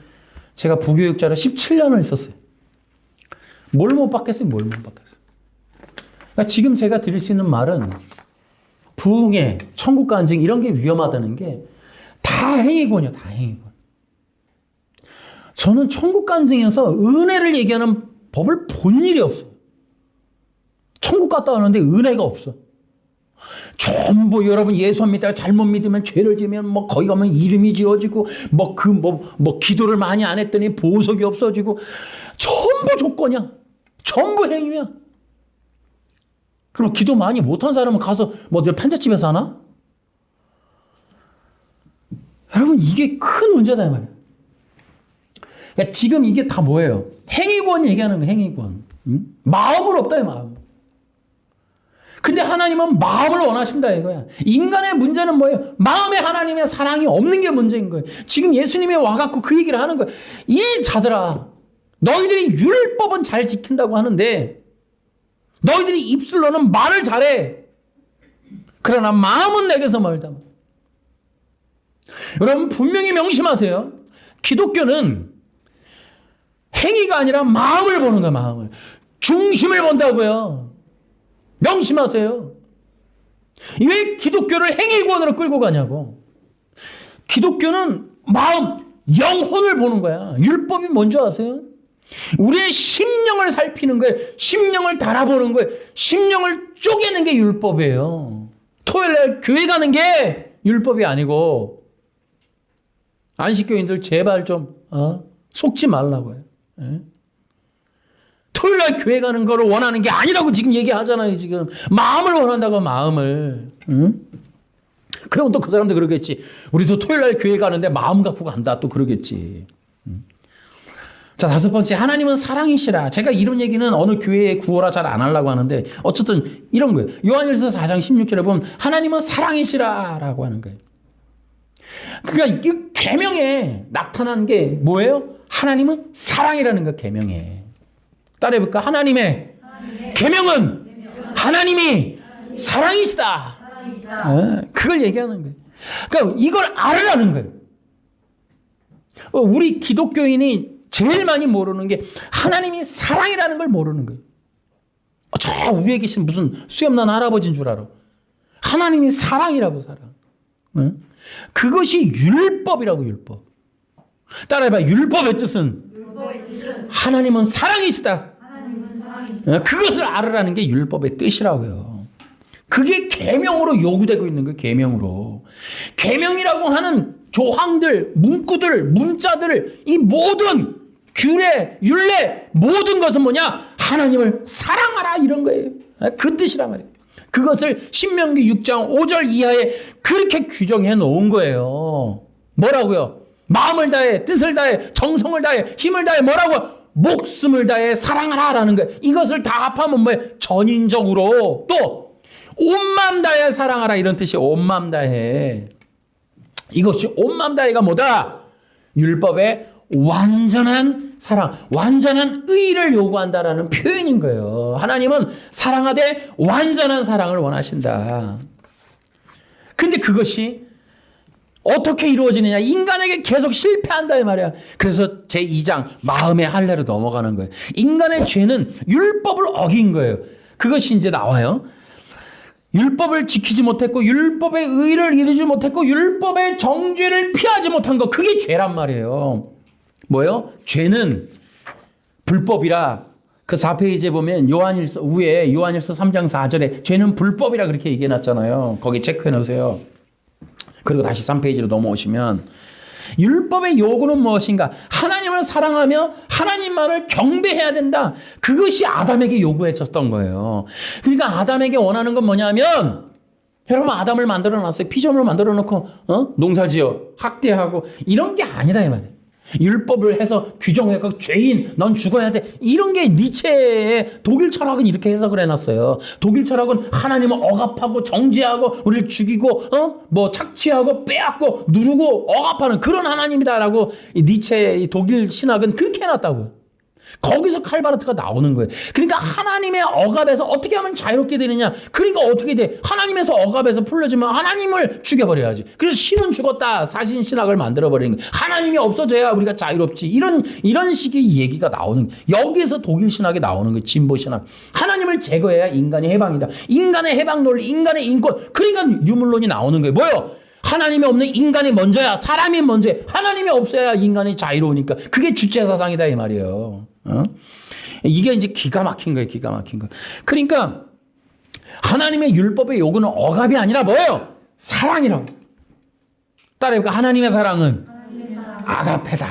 제가 부교육자로 17년을 있었어요. 뭘 못 받겠어요? 그러니까 지금 제가 드릴 수 있는 말은 부흥회, 천국 간증 이런 게 위험하다는 게 다 행위군이요. 다 행위군. 저는 천국 간증에서 은혜를 얘기하는 법을 본 일이 없어요. 천국 갔다 오는데 은혜가 없어. 전부 여러분 예수 믿다가 잘못 믿으면 죄를 지으면 뭐 거기 가면 이름이 지워지고 뭐 기도를 많이 안 했더니 보석이 없어지고 전부 조건이야. 전부 행위야. 그럼 기도 많이 못한 사람은 가서 뭐 판잣집에서 하나? 여러분, 이게 큰 문제다 이 말이야. 그러니까 지금 이게 다 뭐예요? 행위권 얘기하는 거야. 행위권. 마음은 없다 이 마음. 근데 하나님은 마음을 원하신다 이거야. 인간의 문제는 뭐예요? 마음에 하나님의 사랑이 없는 게 문제인 거예요. 지금 예수님이 와갖고 그 얘기를 하는 거예요. 이 자들아, 너희들이 율법은 잘 지킨다고 하는데 너희들이 입술로는 말을 잘해. 그러나 마음은 내게서 멀다. 여러분 분명히 명심하세요. 기독교는 행위가 아니라 마음을 보는 거야. 마음을. 중심을 본다고요. 명심하세요. 왜 기독교를 행위권으로 끌고 가냐고. 기독교는 마음, 영혼을 보는 거야. 율법이 뭔지 아세요? 우리의 심령을 살피는 거예요. 심령을 달아보는 거예요. 심령을 쪼개는 게 율법이에요. 토요일날 교회 가는 게 율법이 아니고, 안식교인들 제발 좀 속지 말라고요. 예? 토요일날 교회 가는 거를 원하는 게 아니라고 지금 얘기하잖아요. 지금 마음을 원한다고. 마음을. 응? 그럼 또 그 사람도 그러겠지. 우리도 토요일날 교회 가는데 마음 갖고 간다. 또 그러겠지. 자, 5번째, 하나님은 사랑이시라. 제가 이런 얘기는 어느 교회에 구호라 잘 안 하려고 하는데 어쨌든 이런 거예요. 요한일서 4장 16절에 보면 하나님은 사랑이시라 라고 하는 거예요. 그러니까 이 계명에 나타난 게 뭐예요? 하나님은 사랑이라는 거. 계명에 따라해볼까? 하나님의 계명은 하나님이 사랑이시다. 그걸 얘기하는 거예요. 그러니까 이걸 알으라는 거예요. 우리 기독교인이 제일 많이 모르는 게 하나님이 사랑이라는 걸 모르는 거예요. 저 위에 계신 무슨 수염난 할아버지인 줄 알아. 하나님이 사랑이라고. 사랑. 그것이 율법이라고. 율법. 따라해봐. 율법의 뜻은 하나님은 사랑이시다. 그것을 알으라는 게 율법의 뜻이라고요. 그게 계명으로 요구되고 있는 거예요. 계명으로. 계명이라고 하는 조항들, 문구들, 문자들, 이 모든 규례, 율례, 모든 것은 뭐냐? 하나님을 사랑하라 이런 거예요. 그 뜻이란 말이에요. 그것을 신명기 6장 5절 이하에 그렇게 규정해 놓은 거예요. 뭐라고요? 마음을 다해, 뜻을 다해, 정성을 다해, 힘을 다해, 뭐라고? 목숨을 다해 사랑하라라는 거예요. 이것을 다 합하면 뭐예요? 전인적으로 또 온 마음 다해 사랑하라 이런 뜻이 온 마음 다해. 이것이 온 마음 다해가 뭐다? 율법의 완전한 사랑, 완전한 의를 요구한다라는 표현인 거예요. 하나님은 사랑하되 완전한 사랑을 원하신다. 근데 그것이 어떻게 이루어지느냐? 인간에게 계속 실패한다 이 말이야. 그래서 제2장 마음의 할례로 넘어가는 거예요. 인간의 죄는 율법을 어긴 거예요. 그것이 이제 나와요. 율법을 지키지 못했고 율법의 의를 이루지 못했고 율법의 정죄를 피하지 못한 거, 그게 죄란 말이에요. 뭐요? 죄는 불법이라. 그 4페이지에 보면 요한일서 위에 요한일서 3장 4절에 죄는 불법이라 그렇게 얘기해 놨잖아요. 거기 체크해 놓으세요. 그리고 다시 3페이지로 넘어오시면 율법의 요구는 무엇인가? 하나님을 사랑하며 하나님만을 경배해야 된다. 그것이 아담에게 요구했었던 거예요. 그러니까 아담에게 원하는 건 뭐냐면, 여러분 아담을 만들어 놨어요. 피조물을 만들어 놓고 농사지어 학대하고 이런 게 아니다 이 말이에요. 율법을 해서 규정해서 죄인 넌 죽어야 돼. 이런 게 니체의 독일 철학은 이렇게 해석을 해놨어요. 독일 철학은 하나님을 억압하고 정죄하고 우리를 죽이고 뭐 착취하고 빼앗고 누르고 억압하는 그런 하나님이다라고 니체의 독일 신학은 그렇게 해놨다고요. 거기서 칼바르트가 나오는 거예요. 그러니까 하나님의 억압에서 어떻게 하면 자유롭게 되느냐? 그러니까 어떻게 돼? 하나님에서 억압에서 풀려주면 하나님을 죽여버려야지. 그래서 신은 죽었다. 사신 신학을 만들어버리는 거예요. 하나님이 없어져야 우리가 자유롭지. 이런 식의 얘기가 나오는 거예요. 여기서 독일 신학이 나오는 거예요. 진보 신학. 하나님을 제거해야 인간이 해방이다. 인간의 해방 논리, 인간의 인권. 그러니까 유물론이 나오는 거예요. 뭐예요? 하나님이 없는 인간이 먼저야. 사람이 먼저야. 하나님이 없어야 인간이 자유로우니까. 그게 주체사상이다 이 말이에요. 이게 이제 기가 막힌 거예요. 기가 막힌 거. 그러니까 하나님의 율법의 요구는 억압이 아니라 뭐예요? 사랑이라고. 따라해볼까? 하나님의 사랑은 아가페다.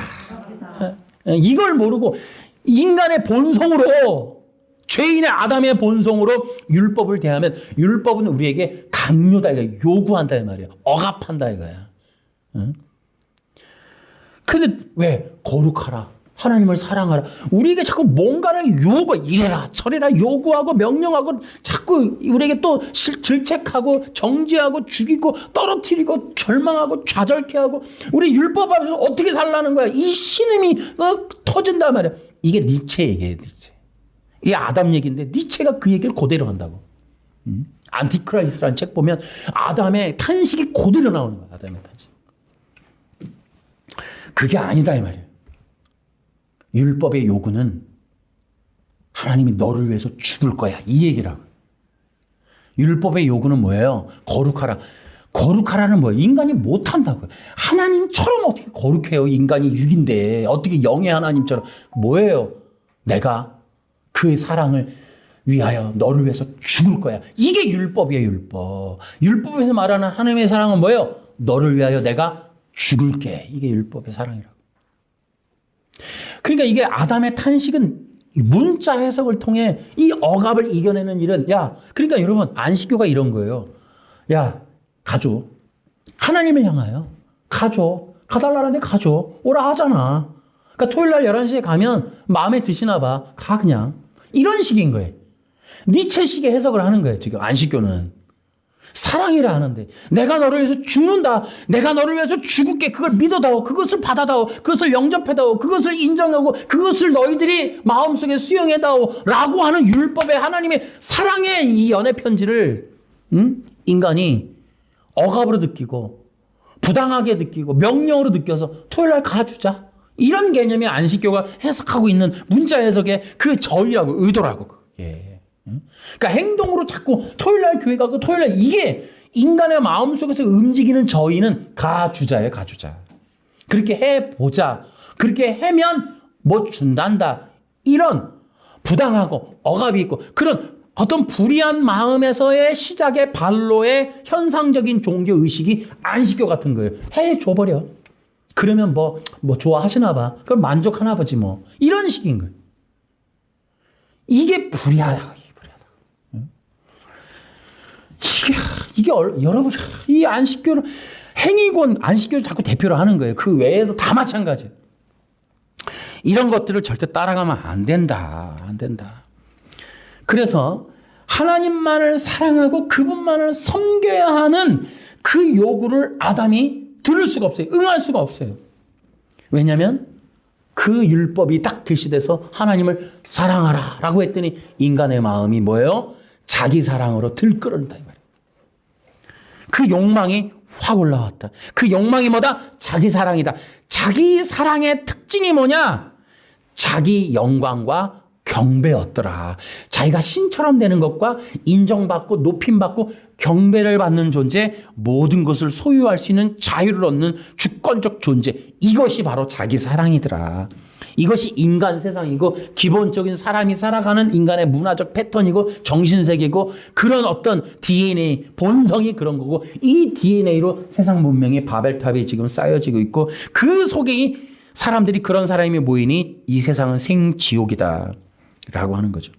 이걸 모르고 인간의 본성으로, 죄인의 아담의 본성으로 율법을 대하면 율법은 우리에게 강요다 이거야. 요구한다 이 말이야. 억압한다 이거야. 근데 왜? 거룩하라. 하나님을 사랑하라. 우리에게 자꾸 뭔가를 이래라 저래라 요구하고 명령하고 자꾸 우리에게 또 질책하고 정죄하고 죽이고 떨어뜨리고 절망하고 좌절케 하고 우리 율법 앞에서 어떻게 살라는 거야. 이 신음이 터진단 말이야. 이게 니체 얘기예요. 니체. 이게 아담 얘기인데 니체가 그 얘기를 그대로 한다고. 안티크라이스트라는 책 보면 아담의 탄식이 그대로 나오는 거야. 아담의 탄식. 그게 아니다 이 말이에요. 율법의 요구는 하나님이 너를 위해서 죽을 거야 이 얘기라고. 율법의 요구는 뭐예요? 거룩하라. 거룩하라는 뭐예요? 인간이 못한다고요. 하나님처럼 어떻게 거룩해요? 인간이 육인데 어떻게 영의 하나님처럼. 뭐예요? 내가 그 사랑을 위하여 너를 위해서 죽을 거야. 이게 율법이에요. 율법. 율법에서 말하는 하나님의 사랑은 뭐예요? 너를 위하여 내가 죽을게. 이게 율법의 사랑이라고. 그러니까 이게 아담의 탄식은 문자 해석을 통해 이 억압을 이겨내는 일은, 그러니까 여러분 안식교가 이런 거예요. 가줘. 하나님을 향하여 가줘. 가달라는데 가줘. 오라 하잖아. 그러니까 토요일 날 11시에 가면 마음에 드시나 봐. 가 그냥. 이런 식인 거예요. 니체식의 해석을 하는 거예요. 지금 안식교는. 사랑이라 하는데 내가 너를 위해서 죽는다. 내가 너를 위해서 죽을게. 그걸 믿어다오. 그것을 받아다오. 그것을 영접해다오. 그것을 인정하고 그것을 너희들이 마음속에 수용해다오. 라고 하는 율법의 하나님의 사랑의 이 연애 편지를 인간이 억압으로 느끼고 부당하게 느끼고 명령으로 느껴서 토요일 날 가주자. 이런 개념이 안식교가 해석하고 있는 문자 해석의 그 저의라고, 의도라고. 그게. 그러니까 행동으로 자꾸 토요일 날 교회 가고 토요일 날, 이게 인간의 마음속에서 움직이는 저의는 가주자예요. 가주자. 그렇게 해보자. 그렇게 하면 뭐 준단다. 이런 부당하고 억압이 있고 그런 어떤 불의한 마음에서의 시작의 발로의 현상적인 종교의식이 안식교 같은 거예요. 해줘버려. 그러면 뭐 좋아하시나 봐. 그럼 만족하나 보지 뭐. 이런 식인 거예요. 이게 불의하다. 이게 여러분, 이 안식교를, 행위권 안식교를 자꾸 대표로 하는 거예요. 그 외에도 다 마찬가지예요. 이런 것들을 절대 따라가면 안 된다. 안 된다. 그래서 하나님만을 사랑하고 그분만을 섬겨야 하는 그 요구를 아담이 들을 수가 없어요. 응할 수가 없어요. 왜냐하면 그 율법이 딱 계시돼서 하나님을 사랑하라 라고 했더니 인간의 마음이 뭐예요? 자기 사랑으로 들끓는다 이 말이에요. 그 욕망이 확 올라왔다. 그 욕망이 뭐다? 자기 사랑이다. 자기 사랑의 특징이 뭐냐? 자기 영광과 경배였더라. 자기가 신처럼 되는 것과 인정받고 높임받고 경배를 받는 존재, 모든 것을 소유할 수 있는 자유를 얻는 주권적 존재, 이것이 바로 자기 사랑이더라. 이것이 인간 세상이고 기본적인 사람이 살아가는 인간의 문화적 패턴이고 정신세계고 그런 어떤 DNA, 본성이 그런 거고 이 DNA로 세상 문명의 바벨탑이 지금 쌓여지고 있고 그 속에 사람들이 그런 사람이 모이니 이 세상은 생지옥이다 라고 하는 거죠.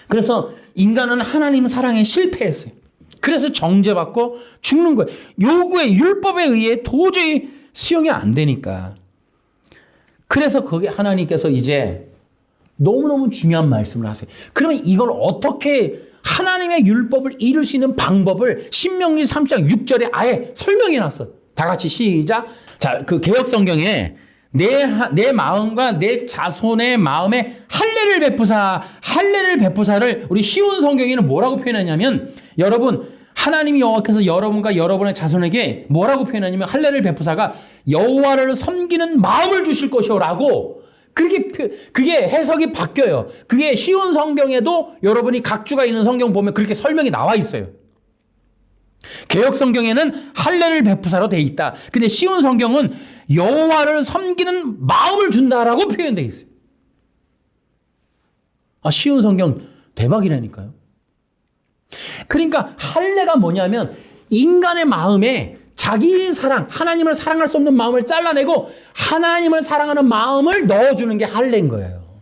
그래서 인간은 하나님 사랑에 실패했어요. 그래서 정죄받고 죽는 거예요. 요구의 율법에 의해 도저히 수용이 안 되니까. 그래서 거기 하나님께서 이제 너무너무 중요한 말씀을 하세요. 그러면 이걸 어떻게 하나님의 율법을 이룰 수 있는 방법을 신명기 3장 6절에 아예 설명해 놨어. 다 같이 시작. 자, 그 개역 성경에 내 마음과 내 자손의 마음에 할례를 베푸사를 우리 쉬운 성경에는 뭐라고 표현하냐면 여러분 하나님이 여호와께서 여러분과 여러분의 자손에게 뭐라고 표현하냐면 할례를 베푸사가 여호와를 섬기는 마음을 주실 것이오라고 그게 해석이 바뀌어요. 그게 쉬운 성경에도 여러분이 각주가 있는 성경 보면 그렇게 설명이 나와 있어요. 개역 성경에는 할례를 베푸사로 돼 있다. 근데 쉬운 성경은 여호와를 섬기는 마음을 준다라고 표현돼 있어요. 쉬운 성경 대박이라니까요. 그러니까 할례가 뭐냐면 인간의 마음에 자기 사랑, 하나님을 사랑할 수 없는 마음을 잘라내고 하나님을 사랑하는 마음을 넣어주는 게 할례인 거예요.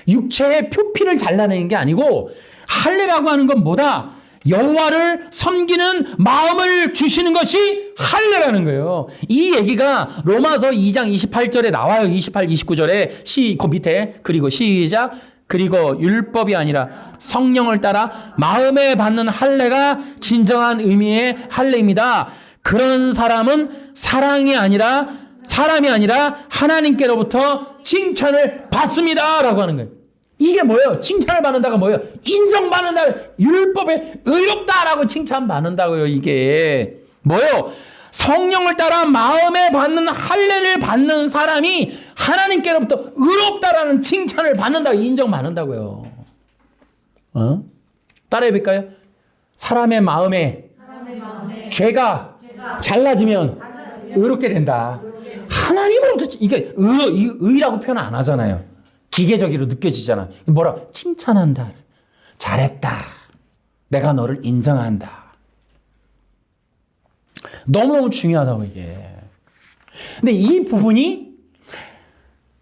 육체의 표피를 잘라내는 게 아니고 할례라고 하는 건 뭐다? 여호와를 섬기는 마음을 주시는 것이 할례라는 거예요. 이 얘기가 로마서 2장 28절에 나와요. 28, 29절에 그 밑에 그리고 시작. 그리고 율법이 아니라 성령을 따라 마음에 받는 할례가 진정한 의미의 할례입니다. 그런 사람은 사랑이 아니라 사람이 아니라 하나님께로부터 칭찬을 받습니다 라고 하는 거예요. 이게 뭐예요? 칭찬을 받는다가 뭐예요? 인정받는다. 율법에 의롭다라고 칭찬받는다고요. 이게 뭐예요? 성령을 따라 마음에 받는 할례를 받는 사람이 하나님께로부터 의롭다라는 칭찬을 받는다. 인정받는다고요. 따라해 볼까요? 사람의 마음에 죄가 잘라지면 의롭게 된다. 하나님으로부터 이게 의라고 표현 안 하잖아요. 기계적으로 느껴지잖아. 뭐라? 칭찬한다. 잘했다. 내가 너를 인정한다. 너무너무 중요하다고 이게. 근데 이 부분이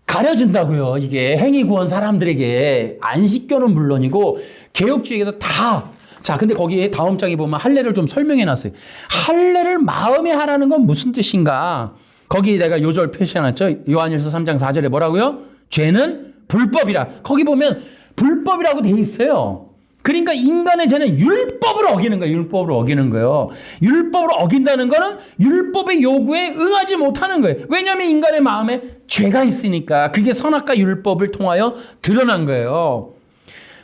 가려진다고요. 이게 행위구원 사람들에게 안식교는 물론이고 개혁주의에도 다. 자, 근데 거기에 다음 장에 보면 할례를 좀 설명해 놨어요. 할례를 마음에 하라는 건 무슨 뜻인가? 거기 내가 요절 표시해놨죠. 요한일서 3장 4절에 뭐라고요? 죄는 불법이라. 거기 보면 불법이라고 돼 있어요. 그러니까 인간의 죄는 율법을 어기는 거예요. 율법을 어기는 거예요. 율법을 어긴다는 거는 율법의 요구에 응하지 못하는 거예요. 왜냐하면 인간의 마음에 죄가 있으니까. 그게 선악과 율법을 통하여 드러난 거예요.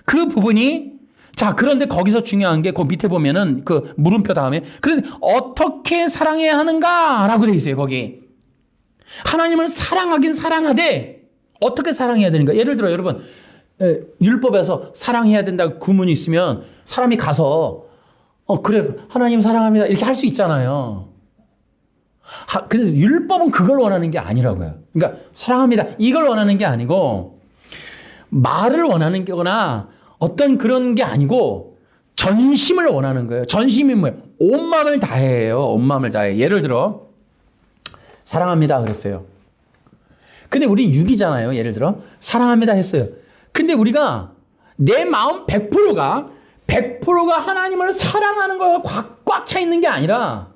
그 부분이 자, 그런데 거기서 중요한 게 그 밑에 보면은 그 물음표 다음에 그런데 어떻게 사랑해야 하는가라고 돼 있어요. 거기 하나님을 사랑하긴 사랑하되 어떻게 사랑해야 되는가? 예를 들어 여러분 율법에서 사랑해야 된다고 구문이 있으면 사람이 가서 그래 하나님 사랑합니다 이렇게 할 수 있잖아요. 그래서 율법은 그걸 원하는 게 아니라고요. 그러니까 사랑합니다 이걸 원하는 게 아니고 말을 원하는 거나 어떤 그런 게 아니고 전심을 원하는 거예요. 전심이 뭐예요? 온 마음을 다해요. 온 마음을 다해. 예를 들어 사랑합니다 그랬어요. 근데 우리 6이잖아요. 예를 들어 사랑합니다 했어요. 근데 우리가 내 마음 100%가 하나님을 사랑하는 거가 꽉 차 있는 게 아니라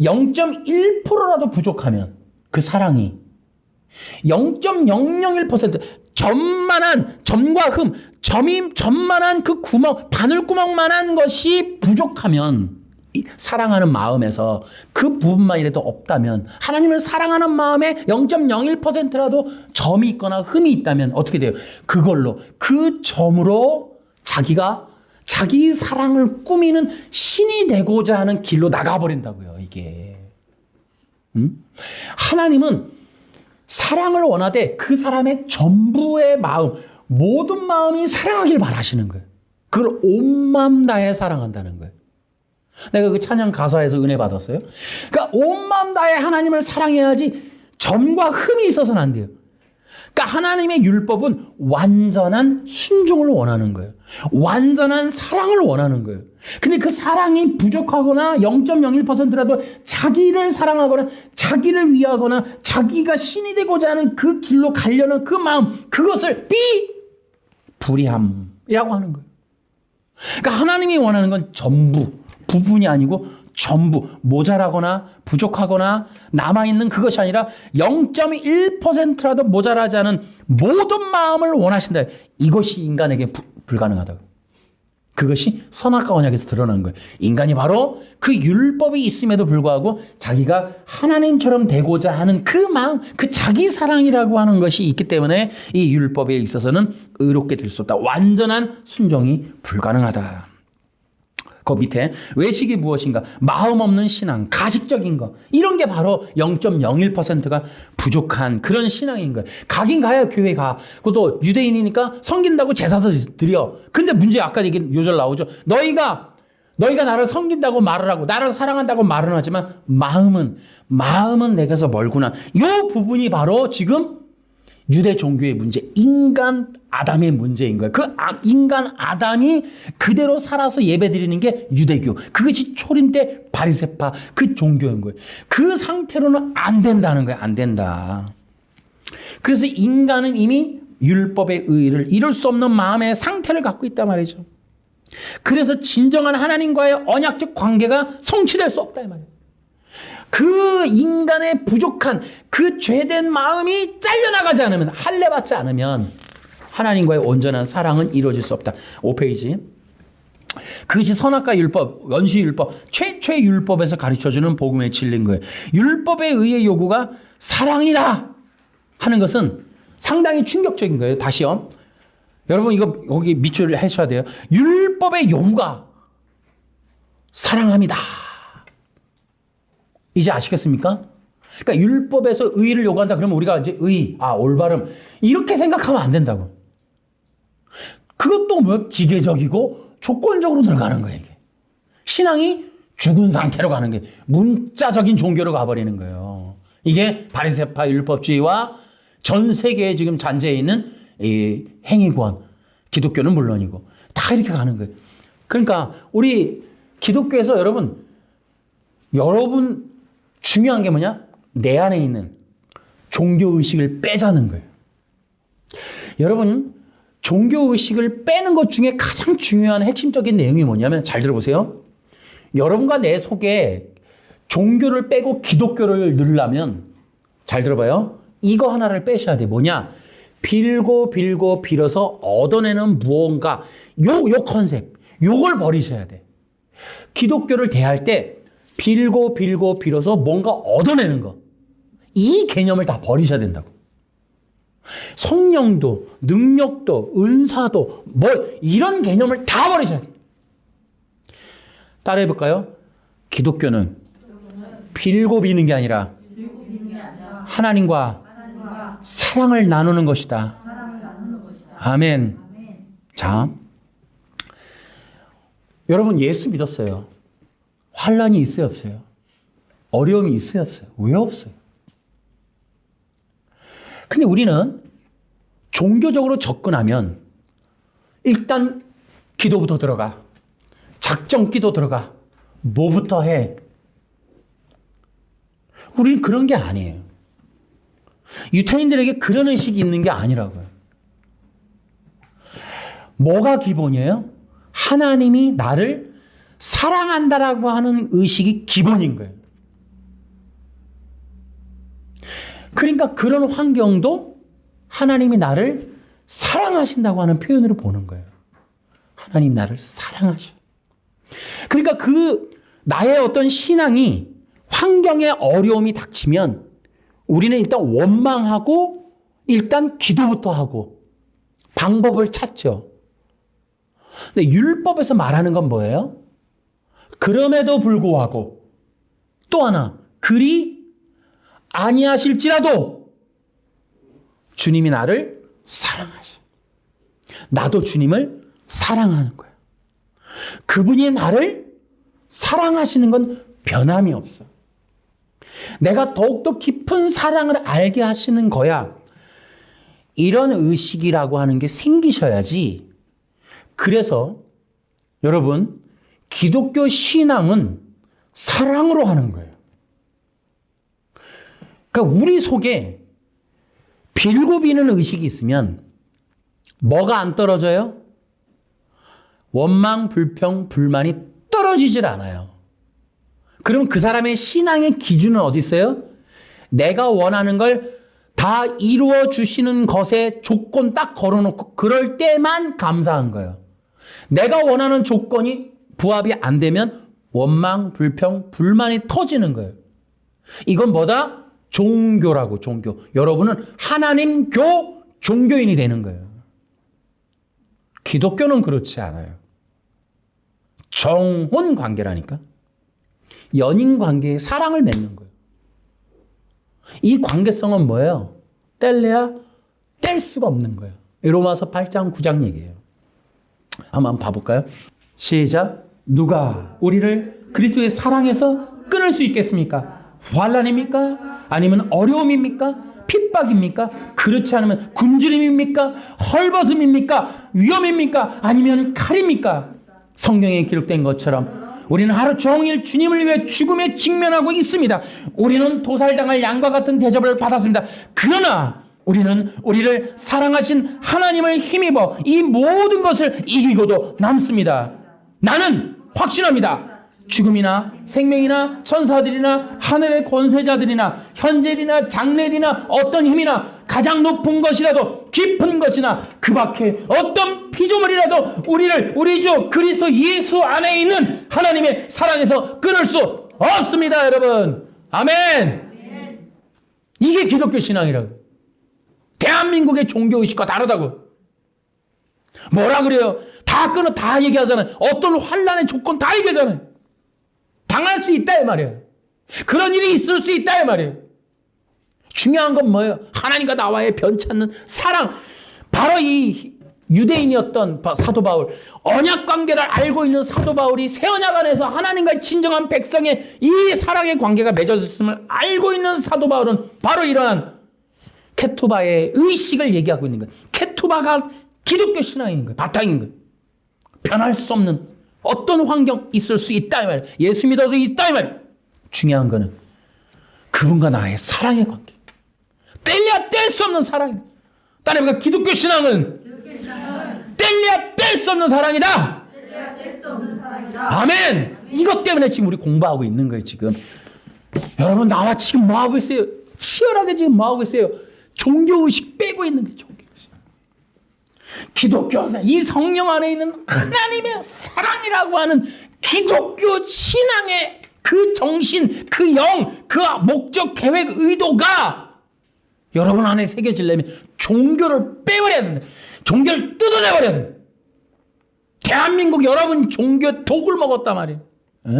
0.1%라도 부족하면 그 사랑이 0.001% 점과 흠, 점만한 그 구멍, 바늘구멍만한 것이 부족하면 사랑하는 마음에서 그 부분만이라도 없다면 하나님을 사랑하는 마음에 0.01%라도 점이 있거나 흠이 있다면 어떻게 돼요? 그걸로 그 점으로 자기가 자기 사랑을 꾸미는 신이 되고자 하는 길로 나가버린다고요. 이게 하나님은 사랑을 원하되 그 사람의 전부의 마음 모든 마음이 사랑하길 바라시는 거예요. 그걸 온 마음 다해 사랑한다는 거예요. 내가 그 찬양 가사에서 은혜 받았어요. 그러니까 온 마음 다해 하나님을 사랑해야지 점과 흠이 있어서는 안 돼요. 그러니까 하나님의 율법은 완전한 순종을 원하는 거예요. 완전한 사랑을 원하는 거예요. 근데 그 사랑이 부족하거나 0.01%라도 자기를 사랑하거나 자기를 위하거나 자기가 신이 되고자 하는 그 길로 가려는 그 마음 그것을 불의함이라고 하는 거예요. 그러니까 하나님이 원하는 건 전부 부분이 아니고 전부 모자라거나 부족하거나 남아있는 그것이 아니라 0.1%라도 모자라지 않은 모든 마음을 원하신다. 이것이 인간에게 불가능하다고. 그것이 선악과 언약에서 드러난 거예요. 인간이 바로 그 율법이 있음에도 불구하고 자기가 하나님처럼 되고자 하는 그 마음, 그 자기 사랑이라고 하는 것이 있기 때문에 이 율법에 있어서는 의롭게 될 수 없다. 완전한 순종이 불가능하다. 그 밑에 외식이 무엇인가? 마음 없는 신앙, 가식적인 거. 이런 게 바로 0.01%가 부족한 그런 신앙인 거예요. 가긴 가요, 교회 가. 그것도 유대인이니까 섬긴다고 제사도 드려. 근데 문제 아까 얘기 요절 나오죠. 너희가 나를 섬긴다고 말을 하고 나를 사랑한다고 말은 하지만 마음은 내게서 멀구나. 이 부분이 바로 지금 유대 종교의 문제, 인간 아담의 문제인 거예요. 그 인간 아담이 그대로 살아서 예배드리는 게 유대교. 그것이 초림 때 바리새파 그 종교인 거예요. 그 상태로는 안 된다는 거예요. 안 된다. 그래서 인간은 이미 율법의 의의를 이룰 수 없는 마음의 상태를 갖고 있단 말이죠. 그래서 진정한 하나님과의 언약적 관계가 성취될 수 없다 이 말이에요. 그 인간의 부족한 그 죄된 마음이 잘려나가지 않으면 할례받지 않으면 하나님과의 온전한 사랑은 이루어질 수 없다. 5페이지 그것이 선악과 율법, 원시율법, 최초의 율법에서 가르쳐주는 복음의 진리인 거예요. 율법에 의해 요구가 사랑이라 하는 것은 상당히 충격적인 거예요. 다시요. 여러분 이거 여기 밑줄 하셔야 돼요. 율법의 요구가 사랑합니다. 이제 아시겠습니까? 그러니까 율법에서 의를 요구한다. 그러면 우리가 이제 올바름 이렇게 생각하면 안 된다고. 그것도 뭐 기계적이고 조건적으로 들어가는 거예요. 이게. 신앙이 죽은 상태로 가는 게 문자적인 종교로 가버리는 거예요. 이게 바리새파 율법주의와 전 세계에 지금 잔재해 있는 이 행위구원, 기독교는 물론이고 다 이렇게 가는 거예요. 그러니까 우리 기독교에서 여러분 중요한 게 뭐냐? 내 안에 있는 종교의식을 빼자는 거예요. 여러분 종교의식을 빼는 것 중에 가장 중요한 핵심적인 내용이 뭐냐면 잘 들어보세요. 여러분과 내 속에 종교를 빼고 기독교를 넣으려면 잘 들어봐요. 이거 하나를 빼셔야 돼. 뭐냐? 빌고 빌어서 얻어내는 무언가 요 컨셉 요걸 버리셔야 돼. 기독교를 대할 때 빌고 빌어서 뭔가 얻어내는 거 이 개념을 다 버리셔야 된다고. 성령도 능력도 은사도 이런 개념을 다 버리셔야 돼. 따라해 볼까요? 기독교는 빌고 비는 게 아니라 하나님과 사랑을 나누는 것이다. 아멘. 자, 여러분 예수 믿었어요. 환란이 있어요, 없어요? 어려움이 있어요, 없어요? 왜 없어요? 근데 우리는 종교적으로 접근하면 일단 기도부터 들어가. 작정 기도 들어가. 뭐부터 해? 우리는 그런 게 아니에요. 유태인들에게 그런 의식이 있는 게 아니라고요. 뭐가 기본이에요? 하나님이 나를 사랑한다라고 하는 의식이 기본인 거예요. 그러니까 그런 환경도 하나님이 나를 사랑하신다고 하는 표현으로 보는 거예요. 하나님 나를 사랑하셔. 그러니까 나의 어떤 신앙이 환경에 어려움이 닥치면 우리는 일단 원망하고 일단 기도부터 하고 방법을 찾죠. 근데 율법에서 말하는 건 뭐예요? 그럼에도 불구하고 또 하나 그리 아니하실지라도 주님이 나를 사랑하셔. 나도 주님을 사랑하는 거야. 그분이 나를 사랑하시는 건 변함이 없어. 내가 더욱더 깊은 사랑을 알게 하시는 거야. 이런 의식이라고 하는 게 생기셔야지. 그래서 여러분 기독교 신앙은 사랑으로 하는 거예요. 그러니까 우리 속에 빌고 비는 의식이 있으면 뭐가 안 떨어져요? 원망, 불평, 불만이 떨어지질 않아요. 그럼 그 사람의 신앙의 기준은 어디 있어요? 내가 원하는 걸 다 이루어 주시는 것에 조건 딱 걸어놓고 그럴 때만 감사한 거예요. 내가 원하는 조건이 부합이 안 되면 원망, 불평, 불만이 터지는 거예요. 이건 뭐다? 종교라고, 종교. 여러분은 하나님교 종교인이 되는 거예요. 기독교는 그렇지 않아요. 정혼 관계라니까. 연인 관계에 사랑을 맺는 거예요. 이 관계성은 뭐예요? 뗄래야 뗄 수가 없는 거예요. 로마서 8장 9장 얘기예요. 한번 봐볼까요? 시작. 누가 우리를 그리스도의 사랑에서 끊을 수 있겠습니까? 환난입니까? 아니면 어려움입니까? 핍박입니까? 그렇지 않으면 굶주림입니까? 헐벗음입니까? 위험입니까? 아니면 칼입니까? 성경에 기록된 것처럼 우리는 하루 종일 주님을 위해 죽음에 직면하고 있습니다. 우리는 도살당할 양과 같은 대접을 받았습니다. 그러나 우리는 우리를 사랑하신 하나님을 힘입어 이 모든 것을 이기고도 남습니다. 나는 확신합니다. 죽음이나 생명이나 천사들이나 하늘의 권세자들이나 현재이나 장래이나 어떤 힘이나 가장 높은 것이라도 깊은 것이나 그 밖에 어떤 피조물이라도 우리 주 그리스도 예수 안에 있는 하나님의 사랑에서 끊을 수 없습니다, 여러분. 아멘. 이게 기독교 신앙이라고. 대한민국의 종교의식과 다르다고. 뭐라 그래요? 다 얘기하잖아요. 어떤 환란의 조건 다 얘기하잖아요. 당할 수 있다 이 말이에요. 그런 일이 있을 수 있다 이 말이에요. 중요한 건 뭐예요? 하나님과 나와의 변찮는 사랑. 바로 이 유대인이었던 사도 바울, 언약 관계를 알고 있는 사도 바울이 새 언약 안에서 하나님과의 진정한 백성의 이 사랑의 관계가 맺어졌음을 알고 있는 사도 바울은 바로 이러한 케투바의 의식을 얘기하고 있는 거예요. 케투바가 기독교 신앙인 거예요. 바탕인 거예요. 변할 수 없는 어떤 환경 있을 수 있다 이 말이에요. 예수 믿어도 있다 이 말이에요. 중요한 거는 그분과 나의 사랑의 관계. 뗄래야 뗄 수 없는 사랑이다. 따라해보니까 기독교 신앙은 뗄래야 뗄 수 없는 사랑이다. 아멘. 이것 때문에 지금 우리 공부하고 있는 거예요. 지금 여러분 나와 지금 뭐하고 있어요? 치열하게 지금 뭐하고 있어요? 종교의식 빼고 있는 거예요. 종교의식. 기독교 이 성령 안에 있는 하나님의 사랑이라고 하는 기독교 신앙의 그 정신, 그 영, 그 목적, 계획, 의도가 여러분 안에 새겨지려면 종교를 빼버려야 된다. 종교를 뜯어내버려야 된다. 대한민국 여러분 종교 독을 먹었단 말이에요. 에?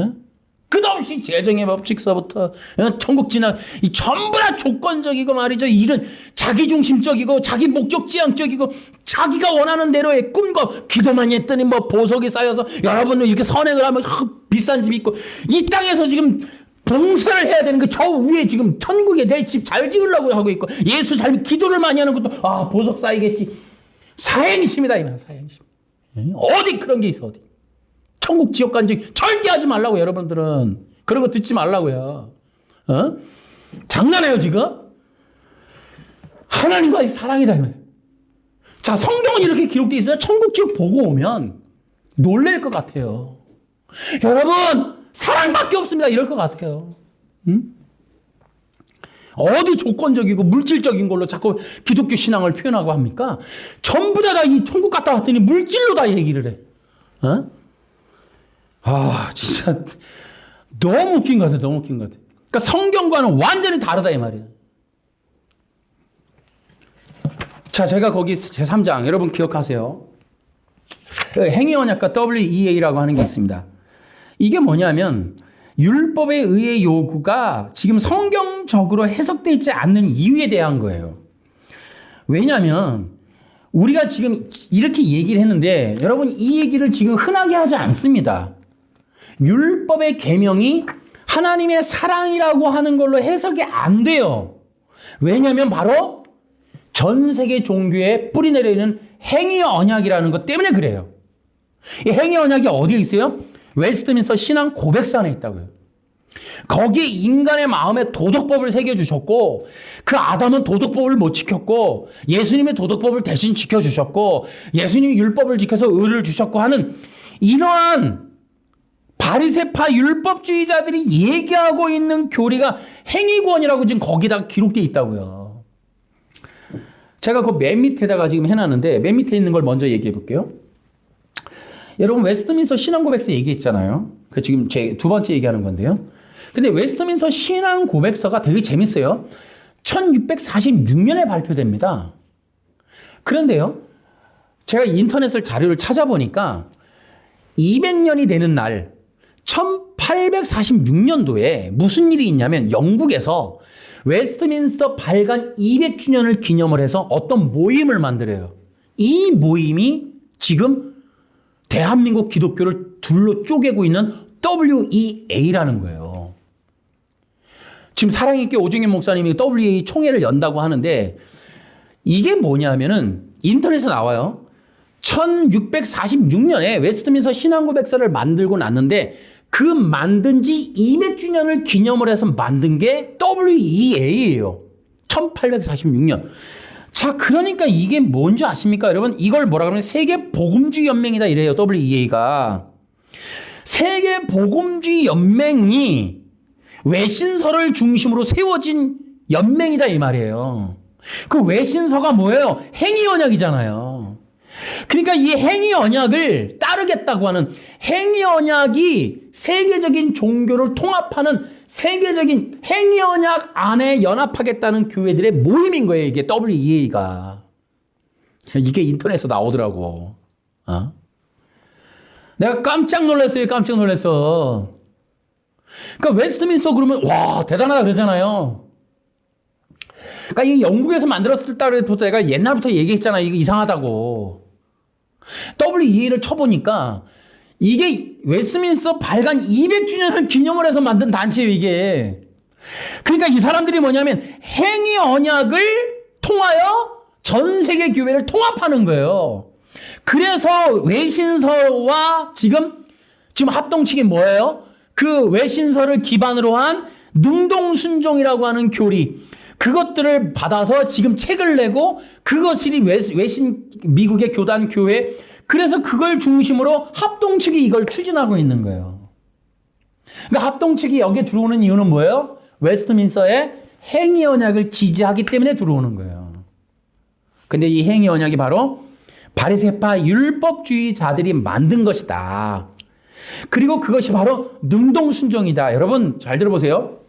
끝없이 재정의 법칙서부터 천국 진학 이 전부 다 조건적이고 말이죠. 일은 자기중심적이고 자기 목적지향적이고 자기가 원하는 대로의 꿈과 기도만 했더니 뭐 보석이 쌓여서 여러분은 이렇게 선행을 하면 비싼 집 있고 이 땅에서 지금 봉사를 해야 되는 거 저 위에 지금 천국에 내 집 잘 지으려고 하고 있고 예수 잘 기도를 많이 하는 것도 보석 쌓이겠지. 사행심이다 이 말. 사행심. 어디 그런 게 있어 어디. 천국 지옥 간증 절대 하지 말라고 여러분들은. 그런 거 듣지 말라고요. 장난해요 지금? 하나님과의 사랑이다 이 말이에요. 자, 성경은 이렇게 기록되어 있으면 천국 지옥 보고 오면 놀랄 것 같아요. 여러분 사랑밖에 없습니다 이럴 것 같아요. 어디 조건적이고 물질적인 걸로 자꾸 기독교 신앙을 표현하고 합니까? 전부 다 이 천국 갔다 왔더니 물질로 다 얘기를 해. 진짜 너무 웃긴 것 같아. 너무 웃긴 것 같아. 그러니까 성경과는 완전히 다르다 이 말이에요. 자, 제가 거기 제3장 여러분 기억하세요. 행위언약과 WEA라고 하는 게 있습니다. 이게 뭐냐면 율법에 의해 요구가 지금 성경적으로 해석되어 있지 않는 이유에 대한 거예요. 왜냐하면 우리가 지금 이렇게 얘기를 했는데 여러분 이 얘기를 지금 흔하게 하지 않습니다. 율법의 계명이 하나님의 사랑이라고 하는 걸로 해석이 안 돼요. 왜냐하면 바로 전 세계 종교에 뿌리 내려 있는 행위 언약이라는 것 때문에 그래요. 이 행위 언약이 어디에 있어요? 웨스트민스터 신앙 고백서에 있다고요. 거기에 인간의 마음에 도덕법을 새겨주셨고 그 아담은 도덕법을 못 지켰고 예수님의 도덕법을 대신 지켜주셨고 예수님이 율법을 지켜서 의를 주셨고 하는 이러한 바리새파 율법주의자들이 얘기하고 있는 교리가 행위구원이라고 지금 거기다 기록되어 있다고요. 제가 그 맨 밑에다가 지금 해놨는데 맨 밑에 있는 걸 먼저 얘기해 볼게요. 여러분 웨스트민스터 신앙고백서 얘기했잖아요. 그 지금 제 두 번째 얘기하는 건데요. 근데 웨스트민스터 신앙고백서가 되게 재밌어요. 1646년에 발표됩니다. 그런데요, 제가 인터넷을 자료를 찾아보니까 200년이 되는 날 1846년도에 무슨 일이 있냐면 영국에서 웨스트민스터 발간 200주년을 기념을 해서 어떤 모임을 만들어요. 이 모임이 지금 대한민국 기독교를 둘로 쪼개고 있는 WEA라는 거예요. 지금 사랑있게 오정현 목사님이 WEA 총회를 연다고 하는데 이게 뭐냐면은 인터넷에 나와요. 1646년에 웨스트민스터 신앙고백서를 만들고 났는데 그 만든 지 200주년을 기념을 해서 만든 게 WEA예요. 1846년. 자, 그러니까 이게 뭔지 아십니까, 여러분? 이걸 뭐라 그러면 세계 복음주의 연맹이다 이래요. WEA가. 세계 복음주의 연맹이 외신서를 중심으로 세워진 연맹이다 이 말이에요. 그 외신서가 뭐예요? 행위 언약이잖아요. 그러니까 이 행위 언약을 따르겠다고 하는 행위 언약이 세계적인 종교를 통합하는 세계적인 행위 언약 안에 연합하겠다는 교회들의 모임인 거예요. 이게 WEA가. 이게 인터넷에서 나오더라고. 내가 깜짝 놀랐어요. 깜짝 놀랐어. 그러니까 웨스트민스터 그러면 와 대단하다 그러잖아요. 그러니까 이 영국에서 만들었을 때부터 내가 옛날부터 얘기했잖아. 이거 이상하다고. WEA를 쳐보니까 이게 웨스트민스터 발간 200주년을 기념을 해서 만든 단체예요. 이게. 그러니까 이 사람들이 뭐냐면 행위 언약을 통하여 전 세계 교회를 통합하는 거예요. 그래서 외신서와 지금 합동측이 뭐예요? 그 외신서를 기반으로 한 능동순종이라고 하는 교리, 그것들을 받아서 지금 책을 내고 그것이 미국의 교단 교회, 그래서 그걸 중심으로 합동측이 이걸 추진하고 있는 거예요. 그러니까 합동측이 여기에 들어오는 이유는 뭐예요? 웨스트민스터의 행위 언약을 지지하기 때문에 들어오는 거예요. 근데 이 행위 언약이 바로 바리새파 율법주의자들이 만든 것이다. 그리고 그것이 바로 능동순종이다. 여러분 잘 들어보세요.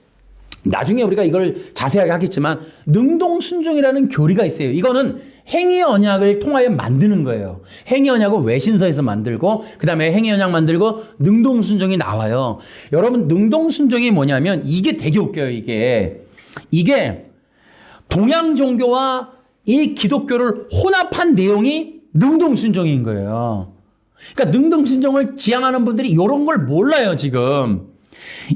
나중에 우리가 이걸 자세하게 하겠지만 능동순종이라는 교리가 있어요. 이거는 행위 언약을 통하여 만드는 거예요. 행위 언약은 외신서에서 만들고 그 다음에 행위 언약 만들고 능동순종이 나와요. 여러분 능동순종이 뭐냐면 이게 되게 웃겨요. 이게 동양 종교와 이 기독교를 혼합한 내용이 능동순종인 거예요. 그러니까 능동순종을 지향하는 분들이 이런 걸 몰라요, 지금.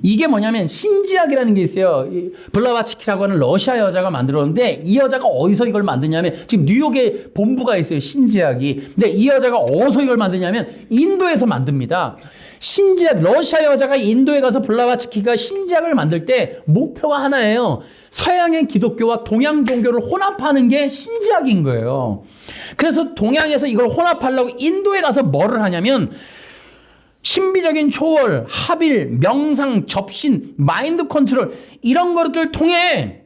이게 뭐냐면 신지학이라는 게 있어요. 블라바츠키라고 하는 러시아 여자가 만들었는데 이 여자가 어디서 이걸 만드냐면 지금 뉴욕에 본부가 있어요. 신지학이. 근데 이 여자가 어디서 이걸 만드냐면 인도에서 만듭니다. 신지학, 러시아 여자가 인도에 가서 블라바츠키가 신지학을 만들 때 목표가 하나예요. 서양의 기독교와 동양 종교를 혼합하는 게 신지학인 거예요. 그래서 동양에서 이걸 혼합하려고 인도에 가서 뭐를 하냐면 신비적인 초월, 합일, 명상, 접신, 마인드 컨트롤 이런 것들을 통해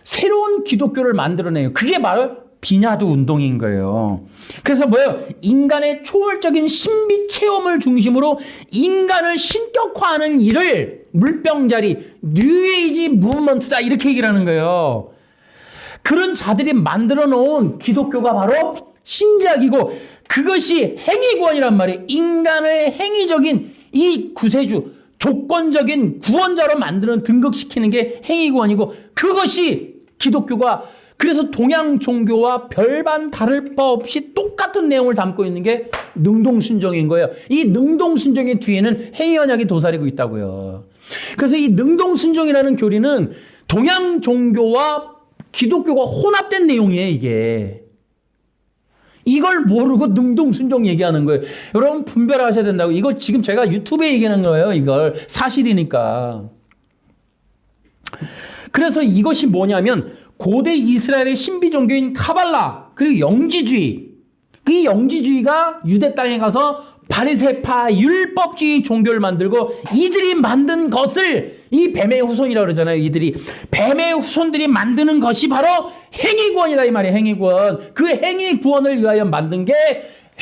새로운 기독교를 만들어내요. 그게 바로 비냐드 운동인 거예요. 그래서 뭐예요? 인간의 초월적인 신비 체험을 중심으로 인간을 신격화하는 일을 물병자리, 뉴에이지 무브먼트다 이렇게 얘기를 하는 거예요. 그런 자들이 만들어 놓은 기독교가 바로 신지학이고 그것이 행위구원이란 말이에요. 인간을 행위적인 이 구세주, 조건적인 구원자로 만드는 등극시키는 게 행위구원이고 그것이 기독교가 그래서 동양 종교와 별반 다를 바 없이 똑같은 내용을 담고 있는 게 능동순종인 거예요. 이 능동순종의 뒤에는 행위 언약이 도사리고 있다고요. 그래서 이 능동순종이라는 교리는 동양 종교와 기독교가 혼합된 내용이에요, 이게. 이걸 모르고 능동순종 얘기하는 거예요. 여러분 분별하셔야 된다고. 이걸 지금 제가 유튜브에 얘기하는 거예요. 이걸 사실이니까. 그래서 이것이 뭐냐면 고대 이스라엘의 신비 종교인 카발라 그리고 영지주의. 이 영지주의가 유대 땅에 가서 바리새파 율법주의 종교를 만들고 이들이 만든 것을 이 뱀의 후손이라고 그러잖아요. 이들이 뱀의 후손들이 만드는 것이 바로 행위구원이다 이 말이에요. 행위구원. 그 행위구원을 위하여 만든 게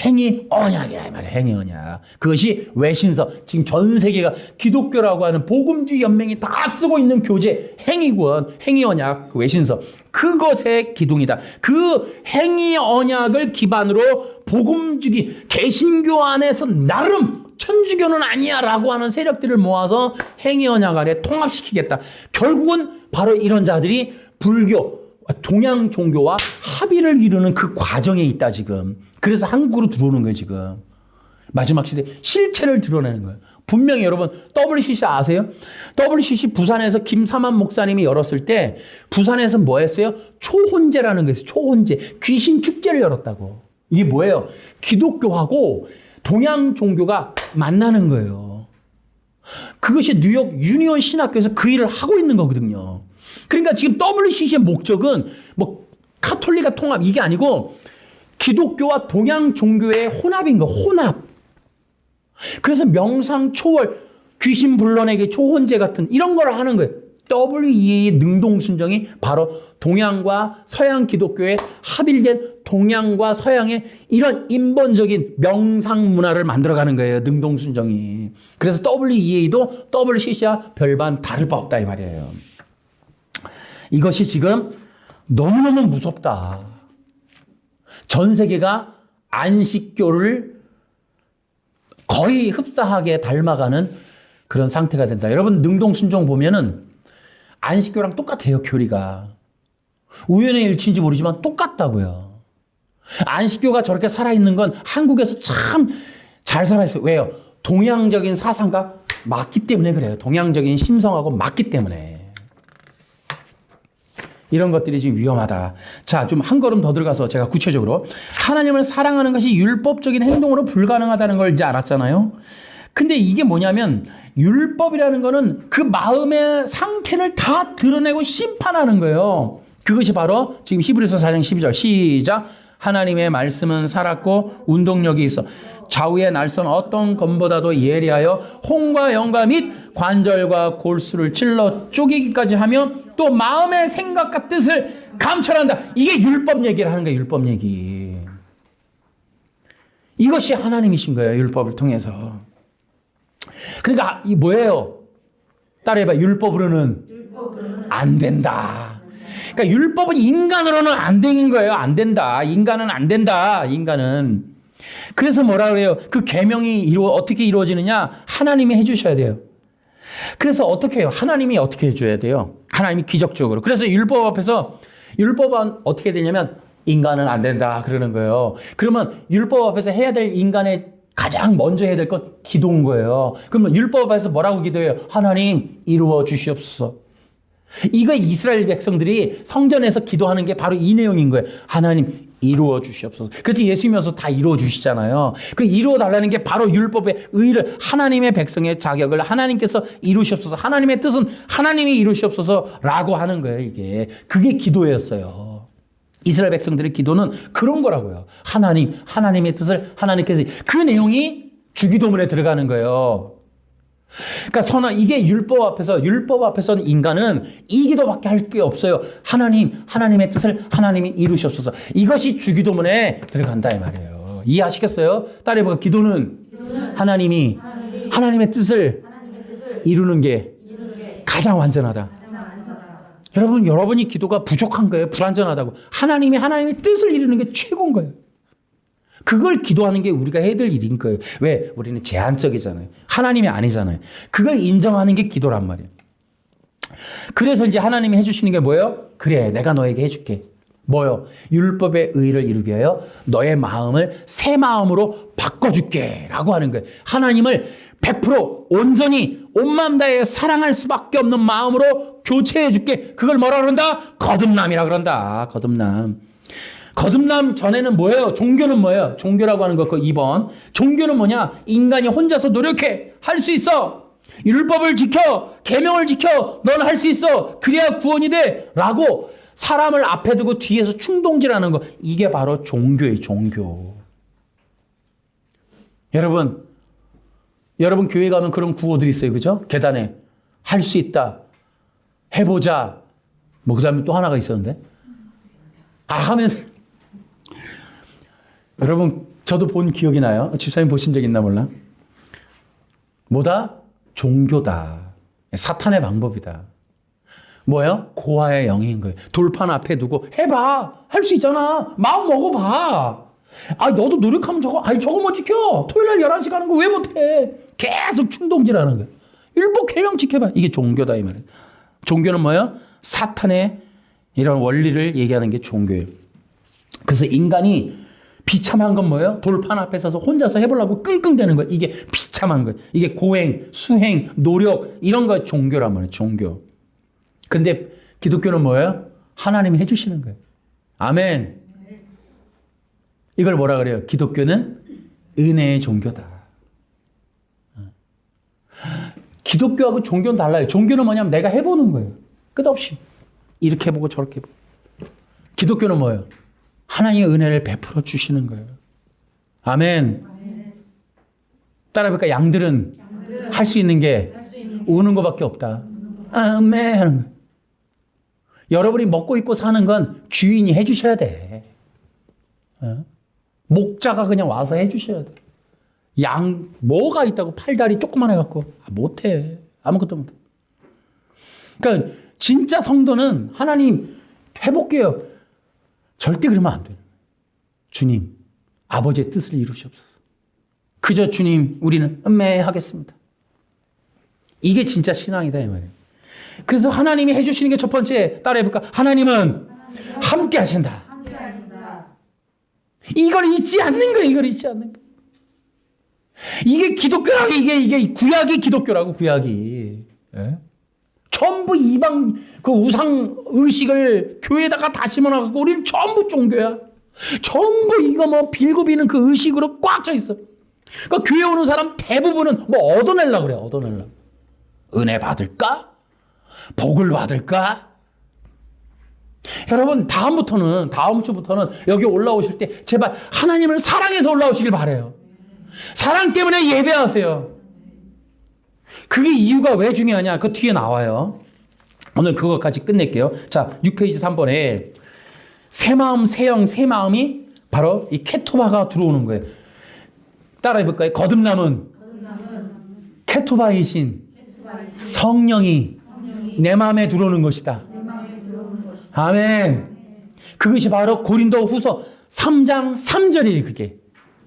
행위 언약이라 이 말이에요. 행위 언약. 그것이 외신서. 지금 전 세계가 기독교라고 하는 복음주의 연맹이 다 쓰고 있는 교재 행위구원, 행위 언약, 그 외신서. 그것의 기둥이다. 그 행위 언약을 기반으로 복음주의 개신교 안에서 나름 천주교는 아니야 라고 하는 세력들을 모아서 행위 언약 아래 통합시키겠다. 결국은 바로 이런 자들이 불교, 동양 종교와 합의를 이루는 그 과정에 있다 지금. 그래서 한국으로 들어오는 거예요 지금. 마지막 시대 실체를 드러내는 거예요. 분명히 여러분 WCC 아세요? WCC 부산에서 김삼환 목사님이 열었을 때 부산에서 뭐 했어요? 초혼제라는 거 있어요. 초혼제. 귀신 축제를 열었다고. 이게 뭐예요? 기독교하고 동양 종교가 만나는 거예요. 그것이 뉴욕 유니온 신학교에서 그 일을 하고 있는 거거든요. 그러니까 지금 WCC의 목적은 뭐 카톨릭과 통합 이게 아니고 기독교와 동양 종교의 혼합인 거, 혼합. 그래서 명상, 초월, 귀신 불러내기, 초혼제 같은 이런 걸 하는 거예요. WEA의 능동순종이 바로 동양과 서양 기독교의 합일된 동양과 서양의 이런 인본적인 명상 문화를 만들어가는 거예요. 능동순종이. 그래서 WEA도 WCC와 별반 다를 바 없다 이 말이에요. 이것이 지금 너무너무 무섭다. 전 세계가 안식교를 거의 흡사하게 닮아가는 그런 상태가 된다. 여러분 능동순종 보면은 안식교랑 똑같아요. 교리가. 우연의 일치인지 모르지만 똑같다고요. 안식교가 저렇게 살아있는 건 한국에서 참 잘 살아있어요. 왜요? 동양적인 사상과 맞기 때문에 그래요. 동양적인 심성하고 맞기 때문에. 이런 것들이 지금 위험하다. 자, 좀 한 걸음 더 들어가서 제가 구체적으로 하나님을 사랑하는 것이 율법적인 행동으로 불가능하다는 걸 이제 알았잖아요. 근데 이게 뭐냐면 율법이라는 거는 그 마음의 상태를 다 드러내고 심판하는 거예요. 그것이 바로 지금 히브리서 4장 12절 시작. 하나님의 말씀은 살았고 운동력이 있어 좌우의 날선 어떤 검보다도 예리하여 혼과 영과 및 관절과 골수를 찔러 쪼개기까지 하며 또 마음의 생각과 뜻을 감찰한다. 이게 율법 얘기를 하는 거예요. 율법 얘기. 이것이 하나님이신 거예요. 율법을 통해서. 그러니까 이 뭐예요? 따라해봐. 율법으로는 안 된다. 그러니까 율법은 인간으로는 안 되는 거예요. 안 된다. 인간은 안 된다. 인간은. 그래서 뭐라 그래요? 그 계명이 어떻게 이루어지느냐? 하나님이 해주셔야 돼요. 그래서 어떻게 해요? 하나님이 어떻게 해줘야 돼요? 하나님이 기적적으로. 그래서 율법 앞에서 율법은 어떻게 되냐면 인간은 안 된다 그러는 거예요. 그러면 율법 앞에서 해야 될 인간의 가장 먼저 해야 될 건 기도인 거예요. 그러면 율법 앞에서 뭐라고 기도해요? 하나님 이루어 주시옵소서. 이거 이스라엘 백성들이 성전에서 기도하는 게 바로 이 내용인 거예요. 하나님 이루어 주시옵소서. 그래도 예수님이어서 다 이루어 주시잖아요. 그 이루어 달라는 게 바로 율법의 의를 하나님의 백성의 자격을 하나님께서 이루시옵소서. 하나님의 뜻은 하나님이 이루시옵소서라고 하는 거예요. 이게 그게 기도였어요. 이스라엘 백성들의 기도는 그런 거라고요. 하나님의 뜻을 하나님께서 그 내용이 주기도문에 들어가는 거예요. 그러니까 이게 율법 앞에서는 인간은 이 기도밖에 할 게 없어요. 하나님의 뜻을 하나님이 이루시옵소서. 이것이 주기도문에 들어간다 이 말이에요. 이해하시겠어요? 따라해봐. 기도는 하나님의 뜻을 이루는 게 가장 완전하다. 여러분이 기도가 부족한 거예요. 불완전하다고. 하나님의 뜻을 이루는 게 최고인 거예요. 그걸 기도하는 게 우리가 해야 될 일인 거예요. 왜? 우리는 제한적이잖아요. 하나님이 아니잖아요. 그걸 인정하는 게 기도란 말이에요. 그래서 이제 하나님이 해주시는 게 뭐예요? 그래, 내가 너에게 해줄게. 뭐요? 율법의 의를 이루게 하여 너의 마음을 새 마음으로 바꿔줄게 라고 하는 거예요. 하나님을 100% 온전히 온 마음 다해 사랑할 수밖에 없는 마음으로 교체해줄게. 그걸 뭐라 그런다? 거듭남이라 그런다. 거듭남 전에는 뭐예요? 종교는 뭐예요? 종교라고 하는 거 그 2번. 종교는 뭐냐? 인간이 혼자서 노력해. 할 수 있어. 율법을 지켜. 계명을 지켜. 넌 할 수 있어. 그래야 구원이 돼. 라고 사람을 앞에 두고 뒤에서 충동질하는 거. 이게 바로 종교예요. 종교. 여러분 교회 가면 그런 구호들이 있어요. 그죠? 계단에 할 수 있다. 해보자. 뭐 그다음에 또 하나가 있었는데. 하면 여러분 저도 본 기억이 나요. 집사님 보신 적 있나 몰라. 뭐다? 종교다. 사탄의 방법이다. 뭐예요? 고아의 영인 거예요. 돌판 앞에 두고 해봐. 할 수 있잖아. 마음 먹어봐. 너도 노력하면 저거 못 지켜. 토요일 날 11시 가는 거 왜 못해? 계속 충동질하는 거예요. 율법 계명 지켜봐. 이게 종교다 이 말이에요. 종교는 뭐예요? 사탄의 이런 원리를 얘기하는 게 종교예요. 그래서 인간이 비참한 건 뭐예요? 돌판 앞에 서서 혼자서 해보려고 끙끙대는 거예요. 이게 비참한 거예요. 이게 고행, 수행, 노력 이런 거 종교란 말이에요. 종교. 근데 기독교는 뭐예요? 하나님이 해주시는 거예요. 아멘. 이걸 뭐라 그래요? 기독교는 은혜의 종교다. 기독교하고 종교는 달라요. 종교는 뭐냐면 내가 해보는 거예요. 끝없이. 이렇게 해보고 저렇게 해보고. 기독교는 뭐예요? 하나님의 은혜를 베풀어 주시는 거예요. 아멘. 따라해볼까? 양들은 할 수 있는 게 우는 것밖에 없다. 아멘 하는 거예요. 여러분이 먹고 입고 사는 건 주인이 해주셔야 돼. 예? 목자가 그냥 와서 해주셔야 돼. 양 뭐가 있다고 팔다리 조그만 해갖고 못해. 아무것도 못해. 그러니까 진짜 성도는 하나님 해볼게요. 절대 그러면 안 돼요. 주님, 아버지의 뜻을 이루시옵소서. 그저 주님, 우리는 음매하겠습니다. 이게 진짜 신앙이다 이 말이에요. 그래서 하나님이 해주시는 게 첫 번째 따라해볼까? 하나님은 함께 하신다. 이걸 잊지 않는 거예요. 이걸 잊지 않는 거예요. 이게 기독교라고, 이게 구약이 기독교라고, 구약이. 예? 전부 이방 그 우상 의식을 교회에다가 다 심어놔갖고 우리는 전부 종교야. 전부 이거 뭐 빌고비는 그 의식으로 꽉 차 있어. 그러니까 교회 오는 사람 대부분은 뭐 얻어내려고 그래. 얻어내려고. 은혜 받을까? 복을 받을까? 여러분 다음 주부터는 여기 올라오실 때 제발 하나님을 사랑해서 올라오시길 바라요. 사랑 때문에 예배하세요. 그게 이유가 왜 중요하냐? 그 뒤에 나와요. 오늘 그것까지 끝낼게요. 자, 6페이지 3번에 새 마음, 새 영, 새 마음이 바로 이 케토바가 들어오는 거예요. 따라해 볼까요? 거듭남은 케토바이신 성령이 내 마음에 들어오는 것이다. 아멘. 그것이 바로 고린도 후서 3장 3절이에요. 그게.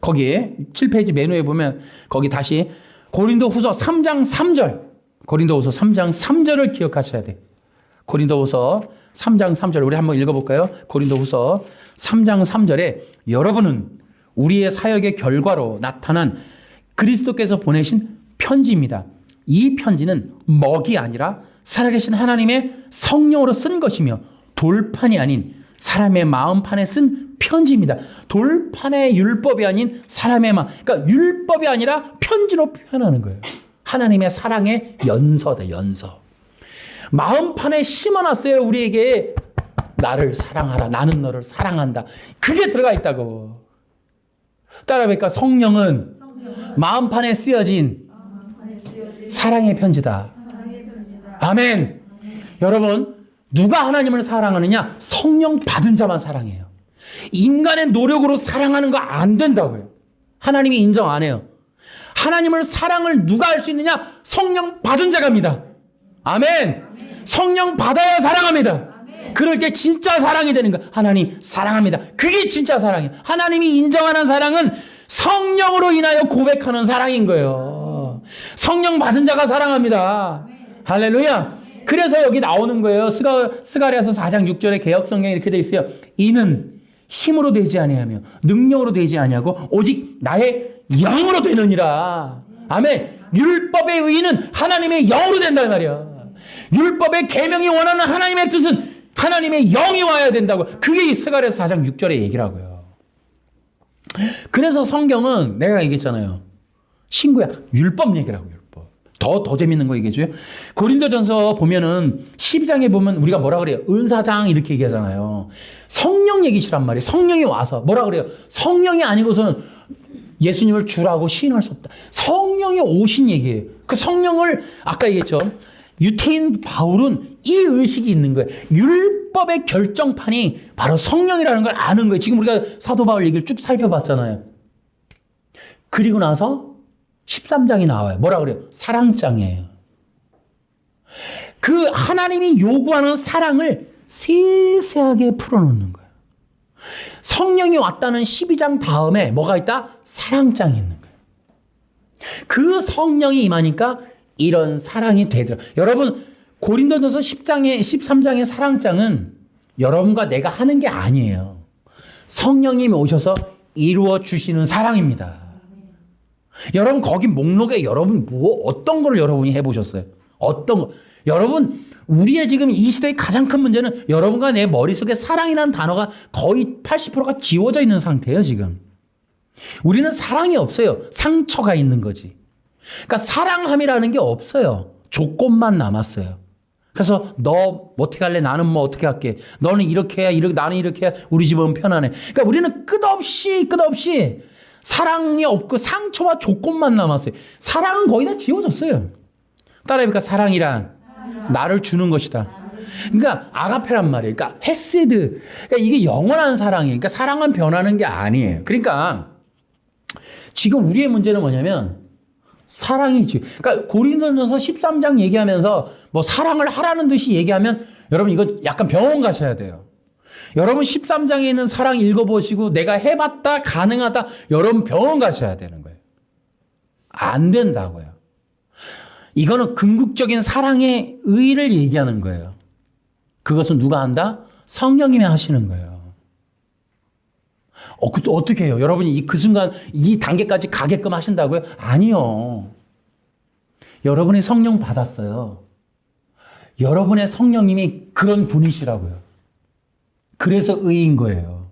거기에 7페이지 메뉴에 보면 거기 다시 고린도 후서 3장 3절. 고린도 후서 3장 3절을 기억하셔야 돼. 고린도 후서 3장 3절. 우리 한번 읽어볼까요? 고린도 후서 3장 3절에 여러분은 우리의 사역의 결과로 나타난 그리스도께서 보내신 편지입니다. 이 편지는 먹이 아니라 살아계신 하나님의 성령으로 쓴 것이며 돌판이 아닌 사람의 마음판에 쓴 편지입니다. 돌판의 율법이 아닌 사람의 마음. 그러니까 율법이 아니라 편지로 표현하는 거예요. 하나님의 사랑의 연서다, 연서. 마음판에 심어놨어요. 우리에게 나를 사랑하라. 나는 너를 사랑한다. 그게 들어가 있다고. 따라해볼까? 성령은 마음판에 쓰여진 사랑의 편지다. 아멘. 여러분, 누가 하나님을 사랑하느냐? 성령 받은 자만 사랑해요. 인간의 노력으로 사랑하는 거 안 된다고요. 하나님이 인정 안 해요. 하나님을 사랑을 누가 할 수 있느냐? 성령 받은 자가 합니다. 아멘. 성령 받아야 사랑합니다. 그럴 때 진짜 사랑이 되는 거야. 하나님 사랑합니다. 그게 진짜 사랑이에요. 하나님이 인정하는 사랑은 성령으로 인하여 고백하는 사랑인 거예요. 성령 받은 자가 사랑합니다. 할렐루야. 그래서 여기 나오는 거예요. 스가랴서 4장 6절에 개역성경에 이렇게 돼 있어요. 이는 힘으로 되지 아니하며 능력으로 되지 아니하고 오직 나의 영으로 되느니라. 아멘. 율법의 의의는 하나님의 영으로 된단 말이야. 율법의 계명이 원하는 하나님의 뜻은 하나님의 영이 와야 된다고. 그게 스가랴서 4장 6절의 얘기라고요. 그래서 성경은 내가 얘기했잖아요. 신구야. 율법 얘기라고, 율법. 더 재밌는 거 얘기해줘요. 고린도전서 보면은 12장에 보면 우리가 뭐라 그래요? 은사장 이렇게 얘기하잖아요. 성령 얘기시란 말이에요. 성령이 와서 뭐라 그래요? 성령이 아니고서는 예수님을 주라고 시인할 수 없다. 성령이 오신 얘기예요. 그 성령을 아까 얘기했죠. 유태인 바울은 이 의식이 있는 거예요. 율법의 결정판이 바로 성령이라는 걸 아는 거예요. 지금 우리가 사도 바울 얘기를 쭉 살펴봤잖아요. 그리고 나서 13장이 나와요. 뭐라 그래요? 사랑장이에요. 그 하나님이 요구하는 사랑을 세세하게 풀어놓는 거예요. 성령이 왔다는 12장 다음에 뭐가 있다? 사랑장이 있는 거예요. 그 성령이 임하니까 이런 사랑이 되더라. 여러분, 고린도전서 13장의 사랑장은 여러분과 내가 하는 게 아니에요. 성령님이 오셔서 이루어 주시는 사랑입니다. 여러분, 거기 목록에 여러분 어떤 걸 여러분이 해보셨어요? 어떤 거? 여러분, 우리의 지금 이 시대의 가장 큰 문제는 여러분과 내 머릿속에 사랑이라는 단어가 거의 80%가 지워져 있는 상태예요, 지금. 우리는 사랑이 없어요. 상처가 있는 거지. 그러니까 사랑함이라는 게 없어요. 조건만 남았어요. 그래서 너 어떻게 할래? 나는 뭐 어떻게 할게? 너는 이렇게 해야, 나는 이렇게 해야 우리 집은 편안해. 그러니까 우리는 끝없이 사랑이 없고 상처와 조건만 남았어요. 사랑은 거의 다 지워졌어요. 따라해볼까? 사랑이란 나를 주는 것이다. 그러니까 아가페란 말이에요. 그러니까 헤세드. 그러니까 이게 영원한 사랑이에요. 그러니까 사랑은 변하는 게 아니에요. 그러니까 지금 우리의 문제는 뭐냐면 사랑이지. 그러니까 고린도전서 13장 얘기하면서 뭐 사랑을 하라는 듯이 얘기하면 여러분 이거 약간 병원 가셔야 돼요. 여러분 13장에 있는 사랑 읽어보시고 내가 해봤다 가능하다 여러분 병원 가셔야 되는 거예요. 안 된다고요. 이거는 궁극적인 사랑의 의의를 얘기하는 거예요. 그것은 누가 한다? 성령님이 하시는 거예요. 어떻게 해요? 여러분이 그 순간 이 단계까지 가게끔 하신다고요? 아니요. 여러분이 성령 받았어요. 여러분의 성령님이 그런 분이시라고요. 그래서 의인 거예요.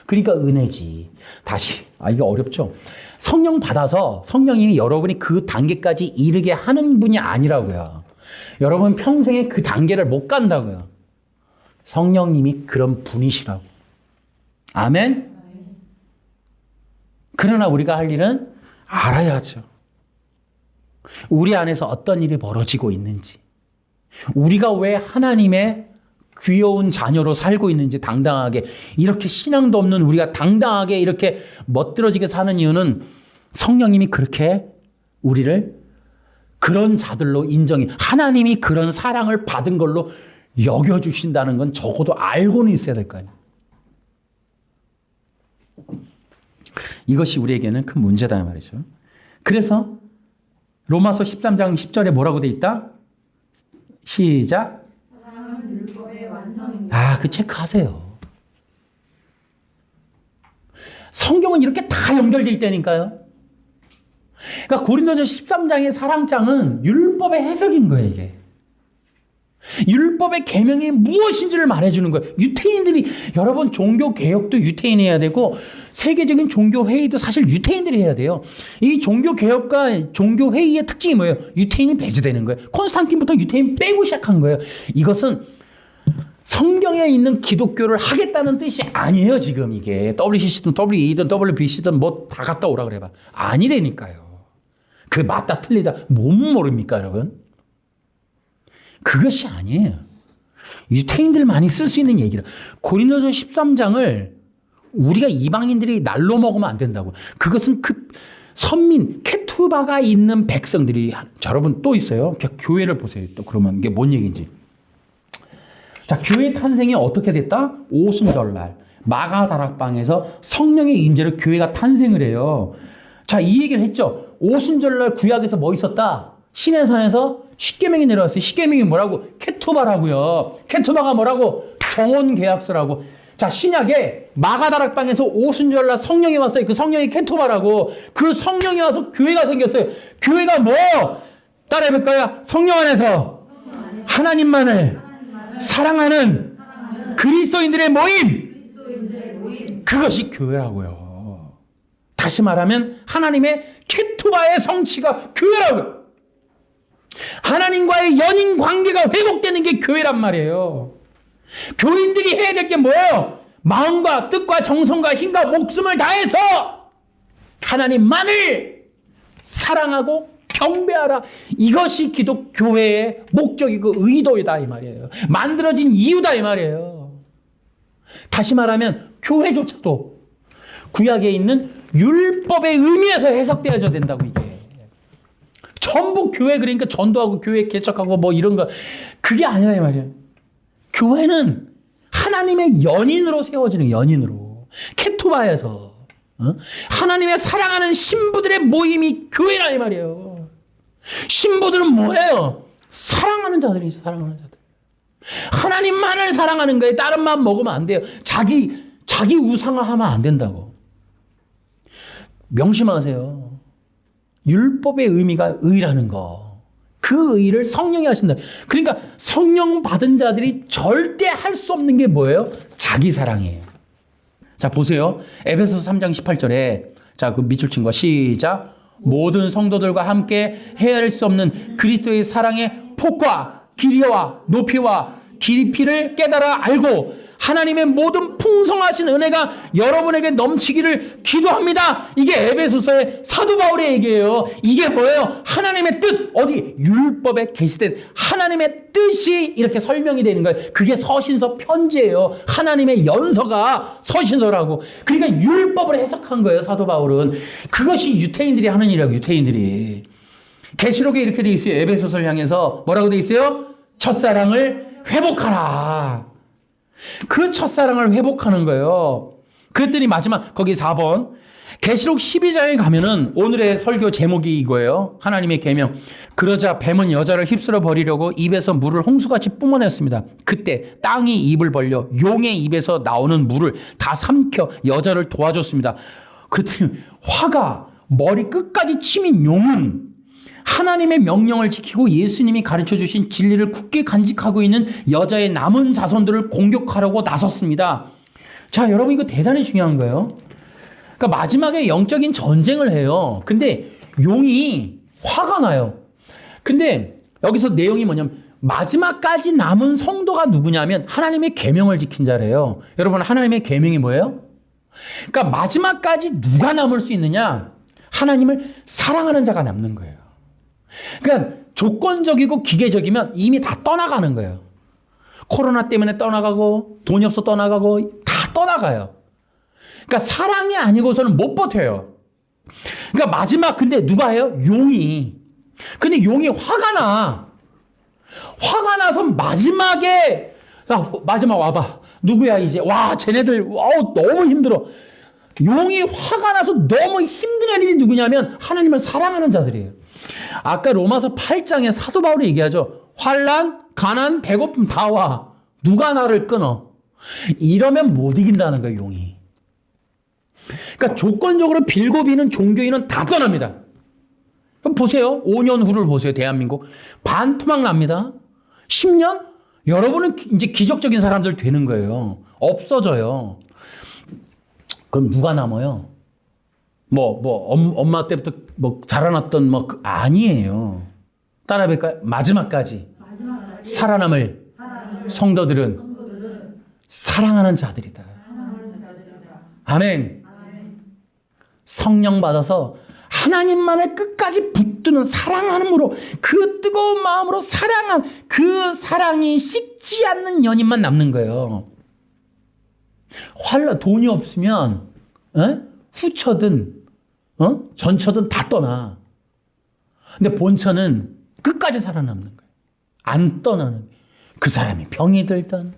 그러니까 은혜지. 다시, 이거 어렵죠? 성령 받아서 성령님이 여러분이 그 단계까지 이르게 하는 분이 아니라고요. 여러분 평생에 그 단계를 못 간다고요. 성령님이 그런 분이시라고. 아멘? 그러나 우리가 할 일은 알아야죠. 우리 안에서 어떤 일이 벌어지고 있는지. 우리가 왜 하나님의 귀여운 자녀로 살고 있는지 당당하게 이렇게 신앙도 없는 우리가 당당하게 이렇게 멋들어지게 사는 이유는 성령님이 그렇게 우리를 그런 자들로 인정해 하나님이 그런 사랑을 받은 걸로 여겨주신다는 건 적어도 알고는 있어야 될 거 아니에요. 이것이 우리에게는 큰 문제다 말이죠. 그래서 로마서 13장 10절에 뭐라고 돼 있다? 시작. 그 체크하세요. 성경은 이렇게 다 연결되어 있다니까요. 그러니까 고린도전 13장의 사랑장은 율법의 해석인 거예요, 이게. 율법의 계명이 무엇인지를 말해주는 거예요. 유태인들이, 여러분 종교 개혁도 유태인이 해야 되고 세계적인 종교 회의도 사실 유태인들이 해야 돼요. 이 종교 개혁과 종교 회의의 특징이 뭐예요? 유태인이 배제되는 거예요. 콘스탄틴부터 유태인 빼고 시작한 거예요. 이것은 성경에 있는 기독교를 하겠다는 뜻이 아니에요, 지금 이게. WCC든 WE든 WBC든 뭐 다 갔다 오라 그래봐. 아니라니까요. 그게 맞다 틀리다 못 모릅니까, 여러분? 그것이 아니에요. 유태인들만이 쓸 수 있는 얘기를. 고린도전 13장을 우리가 이방인들이 날로 먹으면 안 된다고. 그것은 그 선민, 케투바가 있는 백성들이, 자, 여러분 또 있어요. 교회를 보세요. 또 그러면 이게 뭔 얘기인지. 자, 교회 탄생이 어떻게 됐다? 오순절날 마가다락방에서 성령의 임재로 교회가 탄생을 해요. 자, 이 얘기를 했죠. 오순절날 구약에서 뭐 있었다? 시내산에서 십계명이 내려왔어요. 십계명이 뭐라고? 케투바라고요. 케투바가 뭐라고? 정원 계약서라고. 자, 신약에 마가다락방에서 오순절날 성령이 왔어요. 그 성령이 케투바라고. 그 성령이 와서 교회가 생겼어요. 교회가 뭐? 따라해볼까요? 성령 안에서 하나님만을 사랑하는 그리스도인들의 모임. 그것이 교회라고요. 다시 말하면 하나님의 케투바의 성취가 교회라고요. 하나님과의 연인 관계가 회복되는 게 교회란 말이에요. 교인들이 해야 될 게 뭐예요? 마음과 뜻과 정성과 힘과 목숨을 다해서 하나님만을 사랑하고 경배하라. 이것이 기독교회의 목적이고 의도이다 이 말이에요. 만들어진 이유다 이 말이에요. 다시 말하면 교회조차도 구약에 있는 율법의 의미에서 해석되어져야 된다고. 이게 전부 교회, 그러니까 전도하고 교회 개척하고 뭐 이런 거 그게 아니라 이 말이에요. 교회는 하나님의 연인으로 세워지는, 연인으로 케투바에서 하나님의 사랑하는 신부들의 모임이 교회라 이 말이에요. 신부들은 뭐예요? 사랑하는 자들이죠. 사랑하는 자들. 하나님만을 사랑하는 거예요. 다른 맘 먹으면 안 돼요. 자기 우상화하면 안 된다고. 명심하세요. 율법의 의미가 의라는 거. 그 의를 성령이 하신다. 그러니까 성령 받은 자들이 절대 할 수 없는 게 뭐예요? 자기 사랑이에요. 자, 보세요. 에베소서 3장 18절에 자, 그 밑줄 친 거 시작. 모든 성도들과 함께 헤아릴 수 없는 그리스도의 사랑의 폭과 길이와 높이와 깊이를 깨달아 알고 하나님의 모든 풍성하신 은혜가 여러분에게 넘치기를 기도합니다. 이게 에베소서의 사도 바울의 얘기예요. 이게 뭐예요? 하나님의 뜻, 어디 율법에 게시된 하나님의 뜻이 이렇게 설명이 되는 거예요. 그게 서신서 편지예요. 하나님의 연서가 서신서라고. 그러니까 율법을 해석한 거예요, 사도 바울은. 그것이 유태인들이 하는 일이라고, 유태인들이. 계시록에 이렇게 돼 있어요. 에베소서를 향해서 뭐라고 돼 있어요? 첫사랑을 회복하라. 그 첫사랑을 회복하는 거예요. 그랬더니 마지막 거기 4번 계시록 12장에 가면은 오늘의 설교 제목이 이거예요. 하나님의 계명. 그러자 뱀은 여자를 휩쓸어 버리려고 입에서 물을 홍수같이 뿜어냈습니다. 그때 땅이 입을 벌려 용의 입에서 나오는 물을 다 삼켜 여자를 도와줬습니다. 그랬더니 화가 머리 끝까지 치민 용은 하나님의 명령을 지키고 예수님이 가르쳐 주신 진리를 굳게 간직하고 있는 여자의 남은 자손들을 공격하려고 나섰습니다. 자, 여러분 이거 대단히 중요한 거예요. 그러니까 마지막에 영적인 전쟁을 해요. 근데 용이 화가 나요. 근데 여기서 내용이 뭐냐면 마지막까지 남은 성도가 누구냐면 하나님의 계명을 지킨 자래요. 여러분 하나님의 계명이 뭐예요? 그러니까 마지막까지 누가 남을 수 있느냐? 하나님을 사랑하는 자가 남는 거예요. 그러니까 조건적이고 기계적이면 이미 다 떠나가는 거예요. 코로나 때문에 떠나가고 돈이 없어 떠나가고 다 떠나가요. 그러니까 사랑이 아니고서는 못 버텨요. 그러니까 마지막 근데 누가 해요? 용이. 근데 용이 화가 나. 화가 나서 마지막에 야, 마지막 와봐. 누구야 이제. 와 쟤네들 너무 힘들어. 용이 화가 나서 너무 힘든 애들이 누구냐면 하나님을 사랑하는 자들이에요. 아까 로마서 8장에 사도 바울이 얘기하죠. 환난, 가난, 배고픔 다 와. 누가 나를 끊어. 이러면 못 이긴다는 거예요, 용이. 그러니까 조건적으로 빌고 비는 종교인은 다 떠납니다. 그럼 보세요. 5년 후를 보세요, 대한민국. 반토막 납니다. 10년? 여러분은 이제 기적적인 사람들 되는 거예요. 없어져요. 그럼 누가 남아요? 엄마 때부터 자라났던 아니에요. 따라해볼까요? 마지막까지 살아남을 성도들은 사랑하는 자들이다. 아멘. 성령 받아서 하나님만을 끝까지 붙드는 사랑함으로 그 뜨거운 마음으로 사랑한 그 사랑이 식지 않는 연인만 남는 거예요. 돈이 없으면 후처든 전처든 다 떠나. 근데 본처는 끝까지 살아남는 거예요. 안 떠나는. 그 사람이 병이 들든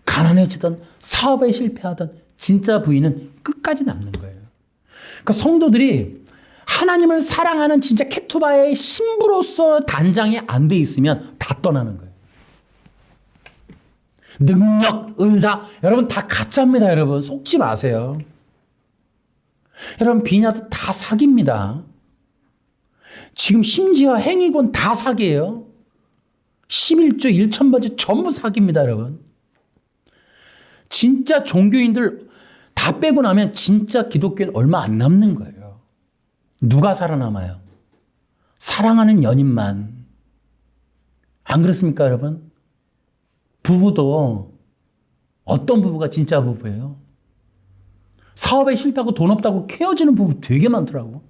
가난해지든 사업에 실패하든 진짜 부인은 끝까지 남는 거예요. 그러니까 성도들이 하나님을 사랑하는 진짜 케투바의 신부로서 단장이 안 돼 있으면 다 떠나는 거예요. 능력, 은사, 여러분 다 가짜입니다. 여러분 속지 마세요. 여러분 비냐도 다 사기입니다. 지금 심지어 행위군 다 사기예요. 11조 1천번째 전부 사기입니다. 여러분. 진짜 종교인들 다 빼고 나면 진짜 기독교는 얼마 안 남는 거예요. 누가 살아남아요? 사랑하는 연인만. 안 그렇습니까 여러분? 부부도 어떤 부부가 진짜 부부예요? 사업에 실패하고 돈 없다고 헤어지는 부부 되게 많더라고.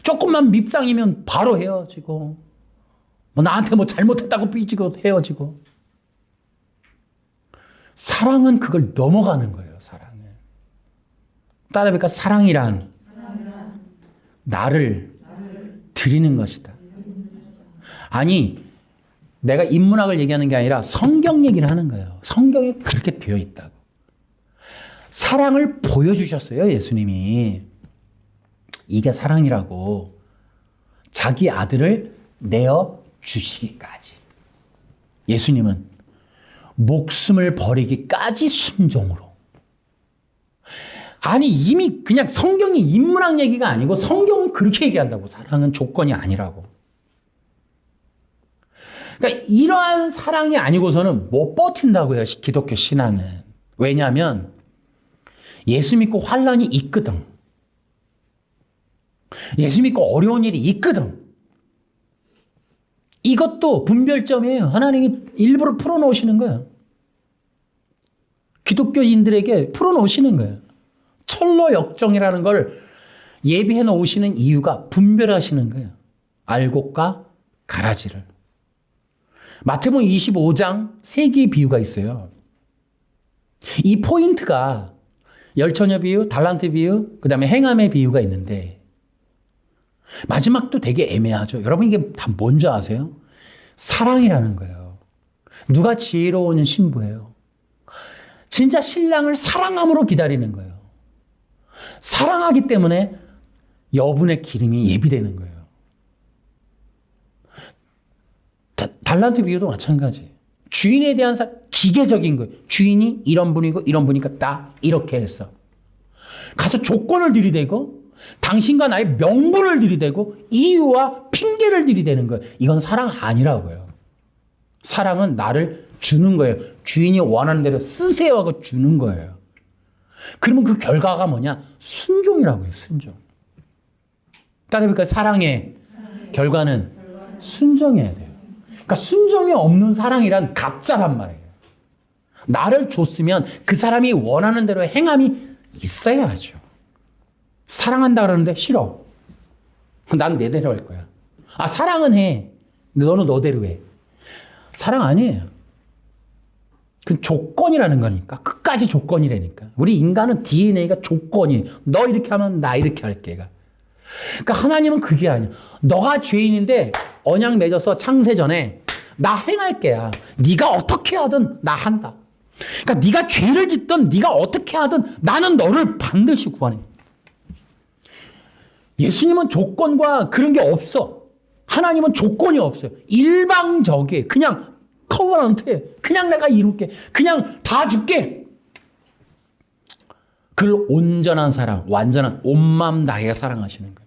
조금만 밉상이면 바로 헤어지고 나한테 잘못했다고 삐지고 헤어지고. 사랑은 그걸 넘어가는 거예요. 사랑은. 따라해볼까? 사랑이란 나를 드리는 것이다. 아니 내가 인문학을 얘기하는 게 아니라 성경 얘기를 하는 거예요. 성경에 그렇게 되어 있다고. 사랑을 보여주셨어요. 예수님이. 이게 사랑이라고. 자기 아들을 내어주시기까지. 예수님은 목숨을 버리기까지 순종으로. 아니 이미 그냥 성경이 인문학 얘기가 아니고 성경은 그렇게 얘기한다고. 사랑은 조건이 아니라고. 그러니까 이러한 사랑이 아니고서는 못 버틴다고요. 기독교 신앙은. 왜냐하면 예수 믿고 환난이 있거든. 예수 믿고 어려운 일이 있거든. 이것도 분별점이에요. 하나님이 일부러 풀어놓으시는 거예요. 기독교인들에게 풀어놓으시는 거예요. 철로 역정이라는 걸 예비해 놓으시는 이유가 분별하시는 거예요. 알곡과 가라지를. 마태복음 25장 세 개의 비유가 있어요. 이 포인트가 열처녀 비유, 달란트 비유, 그 다음에 행함의 비유가 있는데 마지막도 되게 애매하죠. 여러분 이게 다 뭔지 아세요? 사랑이라는 거예요. 누가 지혜로운 신부예요? 진짜 신랑을 사랑함으로 기다리는 거예요. 사랑하기 때문에 여분의 기름이 예비되는 거예요. 달란트 비유도 마찬가지예요. 주인에 대한 기계적인 거예요. 주인이 이런 분이고 이런 분이니까 다 이렇게 했어. 가서 조건을 들이대고 당신과 나의 명분을 들이대고 이유와 핑계를 들이대는 거예요. 이건 사랑 아니라고요. 사랑은 나를 주는 거예요. 주인이 원하는 대로 쓰세요 하고 주는 거예요. 그러면 그 결과가 뭐냐? 순종이라고요. 순종. 따라해볼까요? 사랑의 결과는 순종해야 돼요. 그러니까 순종이 없는 사랑이란 가짜란 말이에요. 나를 줬으면 그 사람이 원하는 대로 행함이 있어야죠. 사랑한다 그러는데 싫어. 난 내대로 할 거야. 아, 사랑은 해. 근데 너는 너대로 해. 사랑 아니에요. 그 조건이라는 거니까. 끝까지 조건이라니까. 우리 인간은 DNA가 조건이에요. 너 이렇게 하면 나 이렇게 할게가. 그러니까 하나님은 그게 아니야. 너가 죄인인데 언약 맺어서 창세전에 나 행할게야. 네가 어떻게 하든 나 한다. 그러니까 네가 죄를 짓든 네가 어떻게 하든 나는 너를 반드시 구원해. 예수님은 조건과 그런 게 없어. 하나님은 조건이 없어요. 일방적이에요. 그냥 커버넌트에 그냥 내가 이룰게. 그냥 다 줄게. 그걸 온전한 사랑, 완전한 온 마음 다해 사랑하시는 거예요.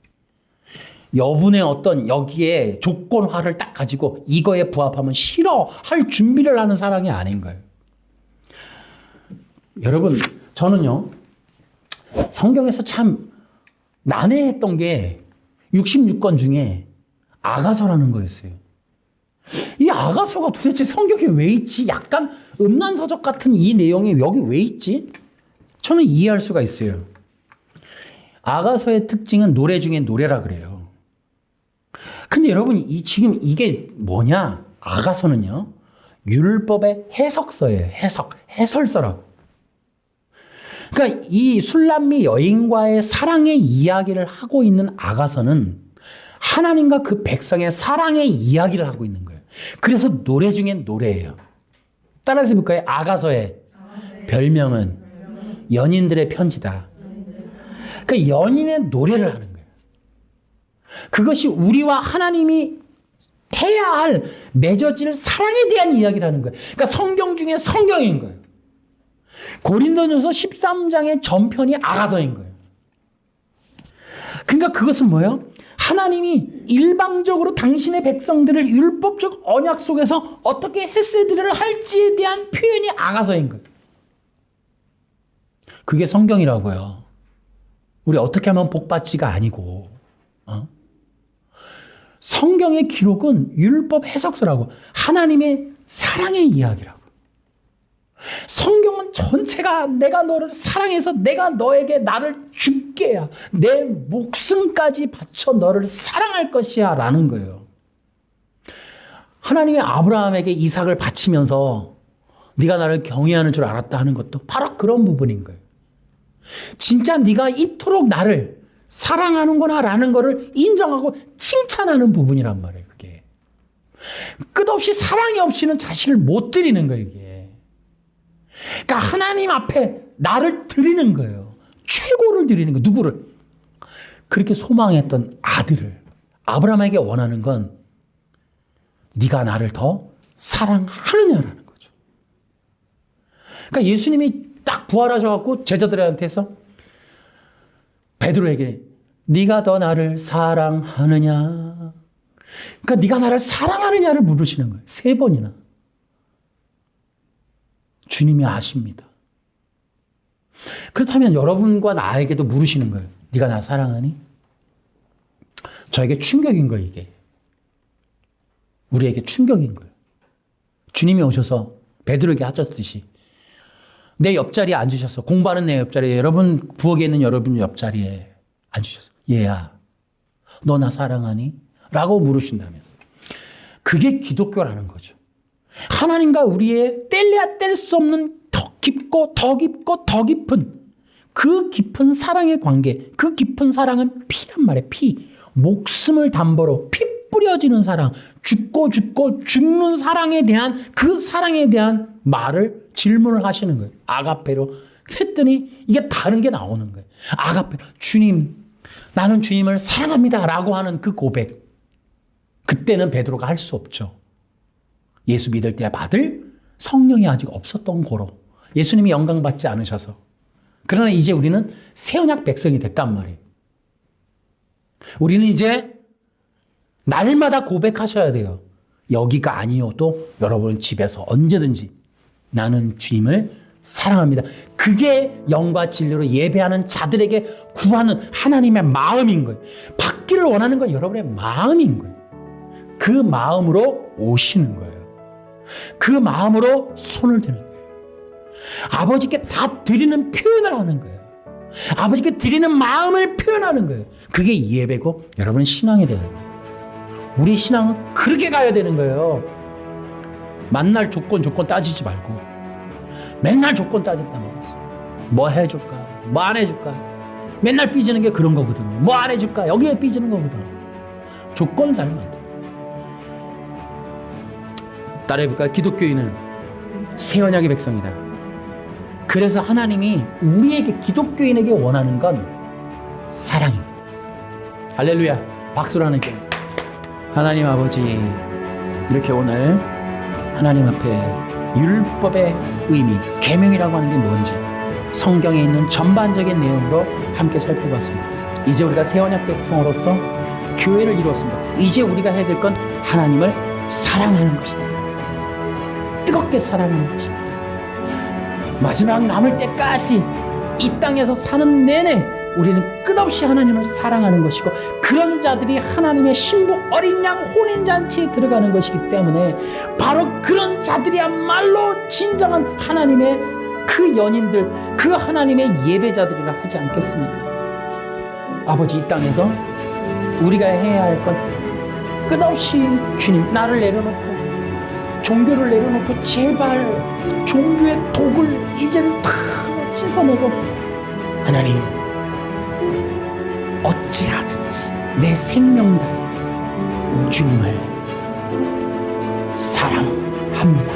여분의 어떤 여기에 조건화를 딱 가지고 이거에 부합하면 싫어할 준비를 하는 사랑이 아닌 거예요. 여러분, 저는요, 성경에서 참 난해했던 게 66권 중에 아가서라는 거였어요. 이 아가서가 도대체 성경에 왜 있지? 약간 음란서적 같은 이 내용이 여기 왜 있지? 저는 이해할 수가 있어요. 아가서의 특징은 노래 중에 노래라 그래요. 근데 여러분, 지금 이게 뭐냐? 아가서는요, 율법의 해석서예요. 해설서라고. 그러니까 이 술람미 여인과의 사랑의 이야기를 하고 있는 아가서는 하나님과 그 백성의 사랑의 이야기를 하고 있는 거예요. 그래서 노래 중에 노래예요. 따라서 볼까요? 아가서의 별명은 연인들의 편지다. 그러니까 연인의 노래를 하는 거예요. 그것이 우리와 하나님이 해야 할 맺어질 사랑에 대한 이야기를 하는 거예요. 그러니까 성경 중에 성경인 거예요. 고린도전서 13장의 전편이 아가서인 거예요. 그러니까 그것은 뭐예요? 하나님이 일방적으로 당신의 백성들을 율법적 언약 속에서 어떻게 헤세드를 할지에 대한 표현이 아가서인 거예요. 그게 성경이라고요. 우리 어떻게 하면 복받지가 아니고. 성경의 기록은 율법 해석서라고. 하나님의 사랑의 이야기라고. 성경은 전체가 내가 너를 사랑해서 내가 너에게 나를 줄게야. 내 목숨까지 바쳐 너를 사랑할 것이야 라는 거예요. 하나님이 아브라함에게 이삭을 바치면서 네가 나를 경외하는 줄 알았다 하는 것도 바로 그런 부분인 거예요. 진짜 네가 이토록 나를 사랑하는구나 라는 거를 인정하고 칭찬하는 부분이란 말이에요. 그게 끝없이 사랑이 없이는 자식을 못 드리는 거예요. 이게. 그러니까 하나님 앞에 나를 드리는 거예요. 최고를 드리는 거예요. 누구를? 그렇게 소망했던 아들을. 아브라함에게 원하는 건 네가 나를 더 사랑하느냐라는 거죠. 그러니까 예수님이 딱 부활하셔갖고 제자들한테서 베드로에게 네가 더 나를 사랑하느냐. 그러니까 네가 나를 사랑하느냐를 물으시는 거예요. 3번이나. 주님이 아십니다. 그렇다면 여러분과 나에게도 물으시는 거예요. 네가 나 사랑하니? 저에게 충격인 거예요, 이게. 우리에게 충격인 거예요. 주님이 오셔서 베드로에게 하셨듯이 내 옆자리에 앉으셔서 공부하는 내 옆자리에 여러분 부엌에 있는 여러분 옆자리에 앉으셔서 얘야 너 나 사랑하니? 라고 물으신다면 그게 기독교라는 거죠. 하나님과 우리의 뗄래야 뗄 수 없는 더 깊고 더 깊고 더 깊은 그 깊은 사랑의 관계, 그 깊은 사랑은 피란 말이에요. 피. 목숨을 담보로 피 뿌려지는 사랑, 죽고 죽는 사랑에 대한 그 사랑에 대한 말을 질문을 하시는 거예요. 아가페로 했더니 이게 다른 게 나오는 거예요. 아가페로 주님 나는 주님을 사랑합니다 라고 하는 그 고백. 그때는 베드로가 할 수 없죠. 예수 믿을 때 받을 성령이 아직 없었던 고로 예수님이 영광 받지 않으셔서. 그러나 이제 우리는 새 언약 백성이 됐단 말이에요. 우리는 이제 날마다 고백하셔야 돼요. 여기가 아니어도 여러분은 집에서 언제든지 나는 주님을 사랑합니다. 그게 영과 진리로 예배하는 자들에게 구하는 하나님의 마음인 거예요. 받기를 원하는 건 여러분의 마음인 거예요. 그 마음으로 오시는 거예요. 그 마음으로 손을 드는 거예요. 아버지께 다 드리는 표현을 하는 거예요. 아버지께 드리는 마음을 표현하는 거예요. 그게 예배고 여러분은 신앙이 되는 거예요. 우리 신앙은 그렇게 가야 되는 거예요. 만날 조건 따지지 말고 맨날 조건 따진단 말이죠. 뭐 해줄까? 뭐 안 해줄까? 맨날 삐지는 게 그런 거거든요. 뭐 안 해줄까? 여기에 삐지는 거거든. 조건을 달면 안 돼. 따라해볼까요? 기독교인은 새 언약의 백성이다. 그래서 하나님이 우리에게 기독교인에게 원하는 건 사랑입니다. 할렐루야. 박수로 하나님께. 하나님 아버지 이렇게 오늘 하나님 앞에 율법의 의미, 계명이라고 하는 게 뭔지 성경에 있는 전반적인 내용으로 함께 살펴봤습니다. 이제 우리가 새 언약 백성으로서 교회를 이루었습니다. 이제 우리가 해야 될 건 하나님을 사랑하는 것이다. 뜨겁게 사랑하는 것이다. 마지막 남을 때까지 이 땅에서 사는 내내 우리는 끝없이 하나님을 사랑하는 것이고 그런 자들이 하나님의 신부 어린 양 혼인잔치에 들어가는 것이기 때문에 바로 그런 자들이야말로 진정한 하나님의 그 연인들, 그 하나님의 예배자들이라 하지 않겠습니까? 아버지 이 땅에서 우리가 해야 할 건 끝없이 주님 나를 내려놓고 종교를 내려놓고 제발 종교의 독을 이젠 다 씻어내고 하나님 어찌하든지 내 생명 다해 주님을 사랑합니다.